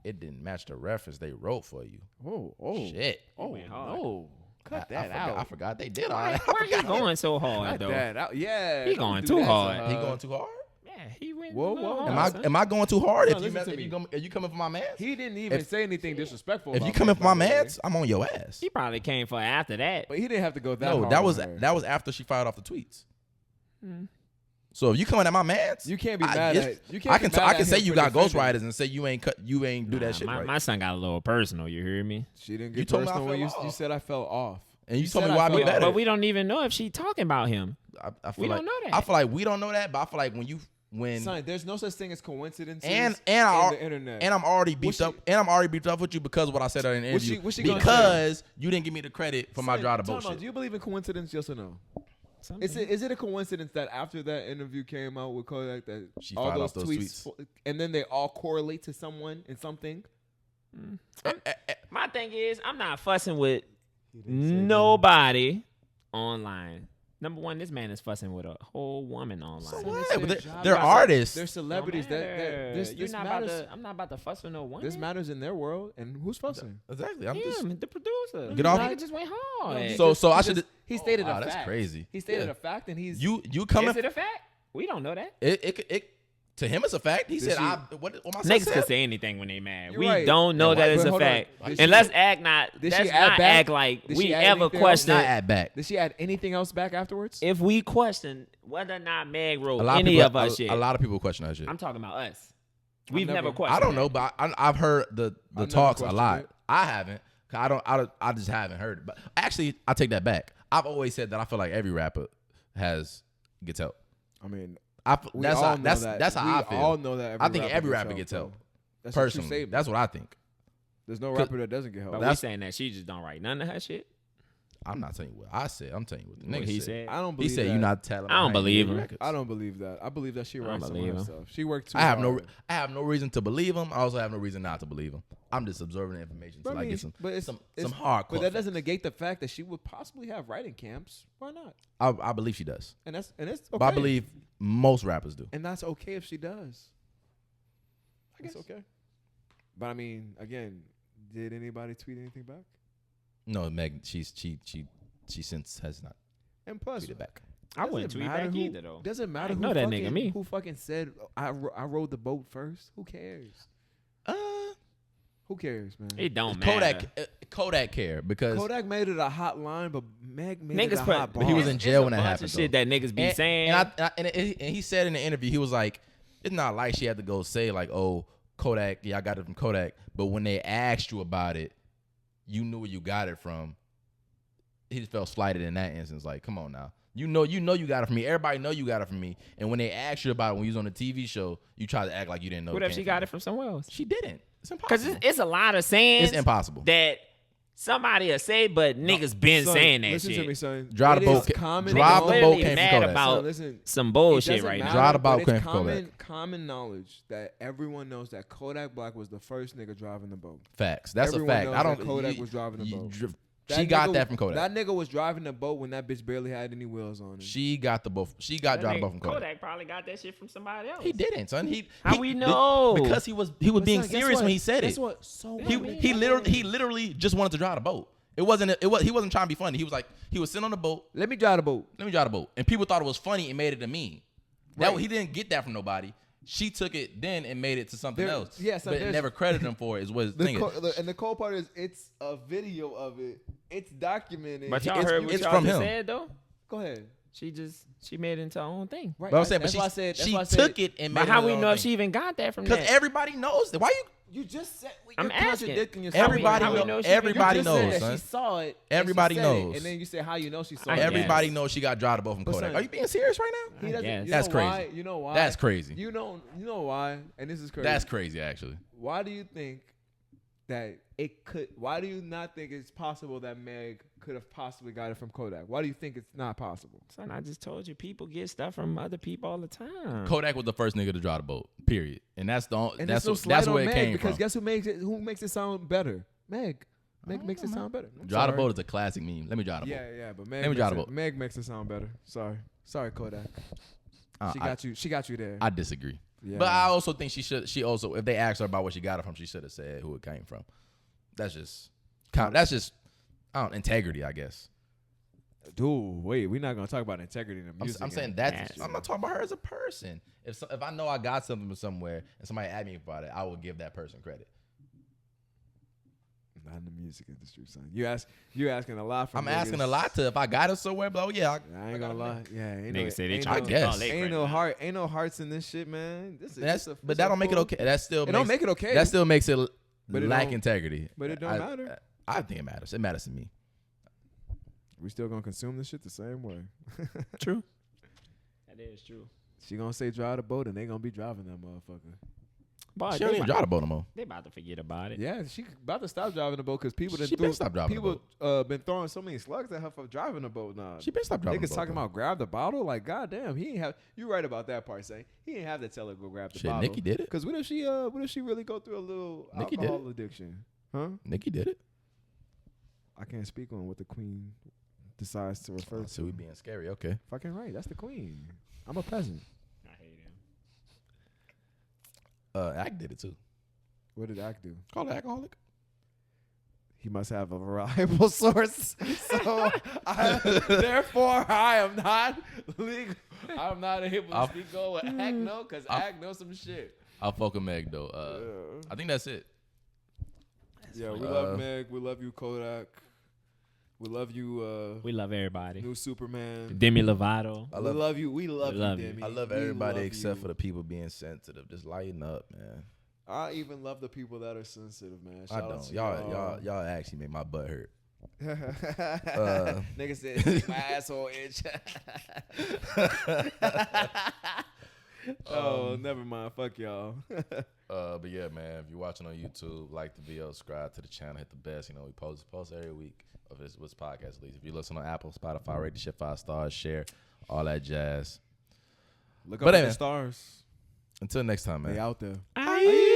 It didn't match the reference they wrote for you. oh Shit. oh went hard. no, cut that I out. forgot they did all Why, that. why he going so hard Cut though? that out. Yeah, He don't going do too that to hard. her. He going too hard? Yeah, he went. Whoa, a little whoa. hard, Am son. I going too hard? No, If you listen to me. if you coming for my man? He didn't even say anything disrespectful. If you about coming Meg, for my by the way. mans, I'm on your ass. He probably came for after that. But he didn't have to go that No, hard. that on was her. after she fired off the tweets. So if you coming at my mans, You can't be I mad guess- at. You can't I be can mad I at can say him you for got defending. ghostwriters and say you ain't do that shit my, right. my son got a little personal. You hear me? She didn't You get told me I personal when fell you off. said I fell off. And you told said me I why fell be off. better. But we don't even know if she talking about him. I feel we like, don't know that. I feel like we don't know that, but I feel like when Son, there's no such thing as coincidences and in I the internet. and I'm already beefed she- up and I'm already beefed up with you because of what I said in the What's she- interview. what's she gonna Because you didn't give me the credit for my Son, drive to time out. bullshit. Do you believe in coincidence? Yes or no? Something. Is it a coincidence that after that interview came out with Kodak that She all fired those, off those tweets and then they all correlate to someone and something? My thing is, I'm not fussing with nobody online. Number one, this man is fussing with a whole woman online. So What? it's their But job. they're artists. They're Don't celebrities. matter. This You're not matters. about to, I'm not about to fuss with no woman. This matters in their world, and who's fussing? Exactly. I'm just Him, the producer. Get off- Nigga just went hard. So I should. He stated a wow, fact. that's crazy. He stated Yeah. a fact, and he's You coming? Is it a fact? We don't know that. It To him, it's a fact. He Did said, she- what my son Niggas said? can say anything when they mad. You're We right. don't know Yeah, that why- it's but a hold on. fact. Did And she- let's act not. did Let's she add not back? act like Did we she add ever anything else? question. Not add back. Did she add anything else back afterwards? If we question whether or not Meg wrote A lot any of people, of us shit, a lot of people question that shit. I'm talking about us. We've never- never questioned. I don't that. know, but I've heard the never talks a questioned lot. it. I haven't. 'Cause I just haven't heard it. But actually, I take that back. I've always said that I feel like every rapper gets help. I mean, That's we all how, know that's that. that's how we I feel. all know that. I think every rapper gets help. That's a true Personally, statement. that's what I think. There's no rapper that doesn't get help. But we saying that she just don't write none of her shit. I'm not telling you what I said. I'm telling you what the What nigga he said. said. I don't He believe said that. you not telling. I don't believe him. I don't believe that. I believe that she I don't writes some of believe her him. stuff. She worked too I have hard. no reason to believe him. I also have no reason not to believe him. I'm just observing the information But till I I mean, get some but it's- some it's- hardcore. But that doesn't negate the fact that she would possibly have writing camps. Why not? I believe she does, And it's okay. but I believe most rappers do. and that's okay if she does. I guess okay. But I mean, again, did anybody tweet anything back? No, Meg, she since has not And plus, tweeted back. I wouldn't doesn't tweet matter back who- either though. Doesn't matter who know that fucking, nigga me. who fucking said I rode the boat first. Who cares? Who cares, man? It don't matter. Kodak care because Kodak made it a hot line, but Meg made Niggas it a put, hot But he bar. was in jail when that bunch happened, of shit though. that niggas be saying. and he said in the interview, he was like, it's not like she had to go say like, oh, Kodak, yeah, I got it from Kodak. But when they asked you about it, you knew where you got it from. He just felt slighted in that instance. Like, come on now. You know you got it from me. Everybody know you got it from me. And when they asked you about it when you was on the TV show, you tried to act like you didn't know. what it if she came got from it from somewhere else? She didn't. It's Because impossible. it's a lot of sayings. It's impossible. That somebody will say, but niggas been Son, saying that listen shit. to me, son. Drive the It boat. is common Drive the knowledge- boat Literally came from mad Kodak. about Son, listen, some it bullshit doesn't right matter, now. Drive the boat but came it's from Kodak. common knowledge that everyone knows that Kodak Black was the first nigga driving the boat. Facts. That's Everyone a fact. knows I don't. that Kodak was driving the boat. She got that from Kodak. That nigga was driving the boat when that bitch barely had any wheels on it. She got the boat. She got That drive the nigga boat from Kodak. Kodak probably got that shit from somebody else. He didn't, son. How we know? Because he was But being son, guess serious what? when he said Guess it. what? So He what? literally just wanted to drive the boat. He wasn't trying to be funny. He was like, he was sitting on the boat. Let me drive the boat. Let me drive the boat, and people thought it was funny and made it a meme. That Right. he didn't get that from nobody. She took it then and made it to something There- else. yeah, so but there's- never credited him for it. Is what his thing is. And the cool part is it's a video of it. It's documented. But y'all It's- heard what it's y'all from just him. said though. Go ahead. She made it into her own thing. Right. But I'm saying, That's but why I said. That's she why I said took it and made But it. how her we own know if thing. she even got that from Because that? everybody knows that. Why you? You just said you're I'm asking. contradicting yourself. Everybody how we know. know she Everybody You just said knows, that son. She saw it. Everybody and she said it, knows. and then you say how you know she saw I it. guess. Everybody knows she got drive the boat from But Kodak. son- Are you being serious right now? He doesn't. Yes. You That's know crazy. Why? You know why? That's crazy. You know why? And this is crazy. That's crazy, actually. Why do you think that it could? Why do you not think it's possible that Meg could have possibly got it from Kodak? Why do you think it's not possible? Son, I just told you, people get stuff from other people all the time. Kodak was the first nigga to drive the boat. Period. And that's the only, And that's it's no what, slight that's on where it Meg came because from. guess who makes it sound better? Meg. Meg makes it sound better. I'm Drive the sorry. boat is a classic meme. Let me drive the boat. Yeah, but Meg Let me makes drive the it, boat. Meg makes it sound better. Sorry, Kodak. She got you there. I disagree. Yeah. But I also think she also, if they asked her about where she got it from, she should have said who it came from. That's just integrity, I guess. Dude, wait, we're not gonna talk about integrity in the music. I'm saying that's. I'm not talking about her as a person. If I know I got something from somewhere and somebody asked me about it, I will give that person credit. not in the music industry, son. You asking a lot from. I'm asking a lot to if I got it somewhere, but I ain't gonna lie. Yeah, ain't Niggas say they ain't try to get all they Ain't credit no now. heart. Ain't no hearts in this shit, man. but that don't make it okay. That still It don't make it okay. That still makes it But it lack don't- integrity. but it don't matter. I think it matters. It matters to me. We still gonna consume this shit the same way. True. That is true. She gonna say drive the boat, and they gonna be driving that motherfucker. But She don't even drive the boat no more. They about to forget about it. Yeah, she about to stop driving the boat because people She been stopped driving the people been throwing so many slugs at her for driving the boat now. She been stopped driving the Niggas boat, talking though. about grab the bottle. Like, goddamn, he ain't have. You right about that part, say he ain't have to tell her go grab the Shit, bottle. Nicki did it. Cause what if she really go through a little Nicki did alcohol addiction? Huh? Nikki did it. I can't speak on what the queen decides to refer So to. we being scary. Okay. Fucking right, that's the queen. I'm a peasant. I hate him. Act did it too. What did Act do? Call it alcoholic. He must have a reliable source. So, therefore, I am not legal. I'm not able to speak go with Act No, because Act know some shit. I'll fuck with Meg though. I think that's it. Yeah, we love Meg. We love you, Kodak. We love you. We love everybody. New Superman. Demi Lovato. We love you. We love you, Demi. I love everybody except for the people being sensitive. Just lighten up, man. I even love the people that are sensitive, man. I don't. Y'all actually make my butt hurt. Nigga said my asshole itch. Oh, never mind. Fuck y'all. But yeah, man, if you're watching on YouTube, like the video, subscribe to the channel, hit the best. You know, we post every week of this podcast at least. If you listen on Apple, Spotify, rate the shit 5 stars, share, all that jazz. Look up at the stars. Until next time, man. They out there. Aye.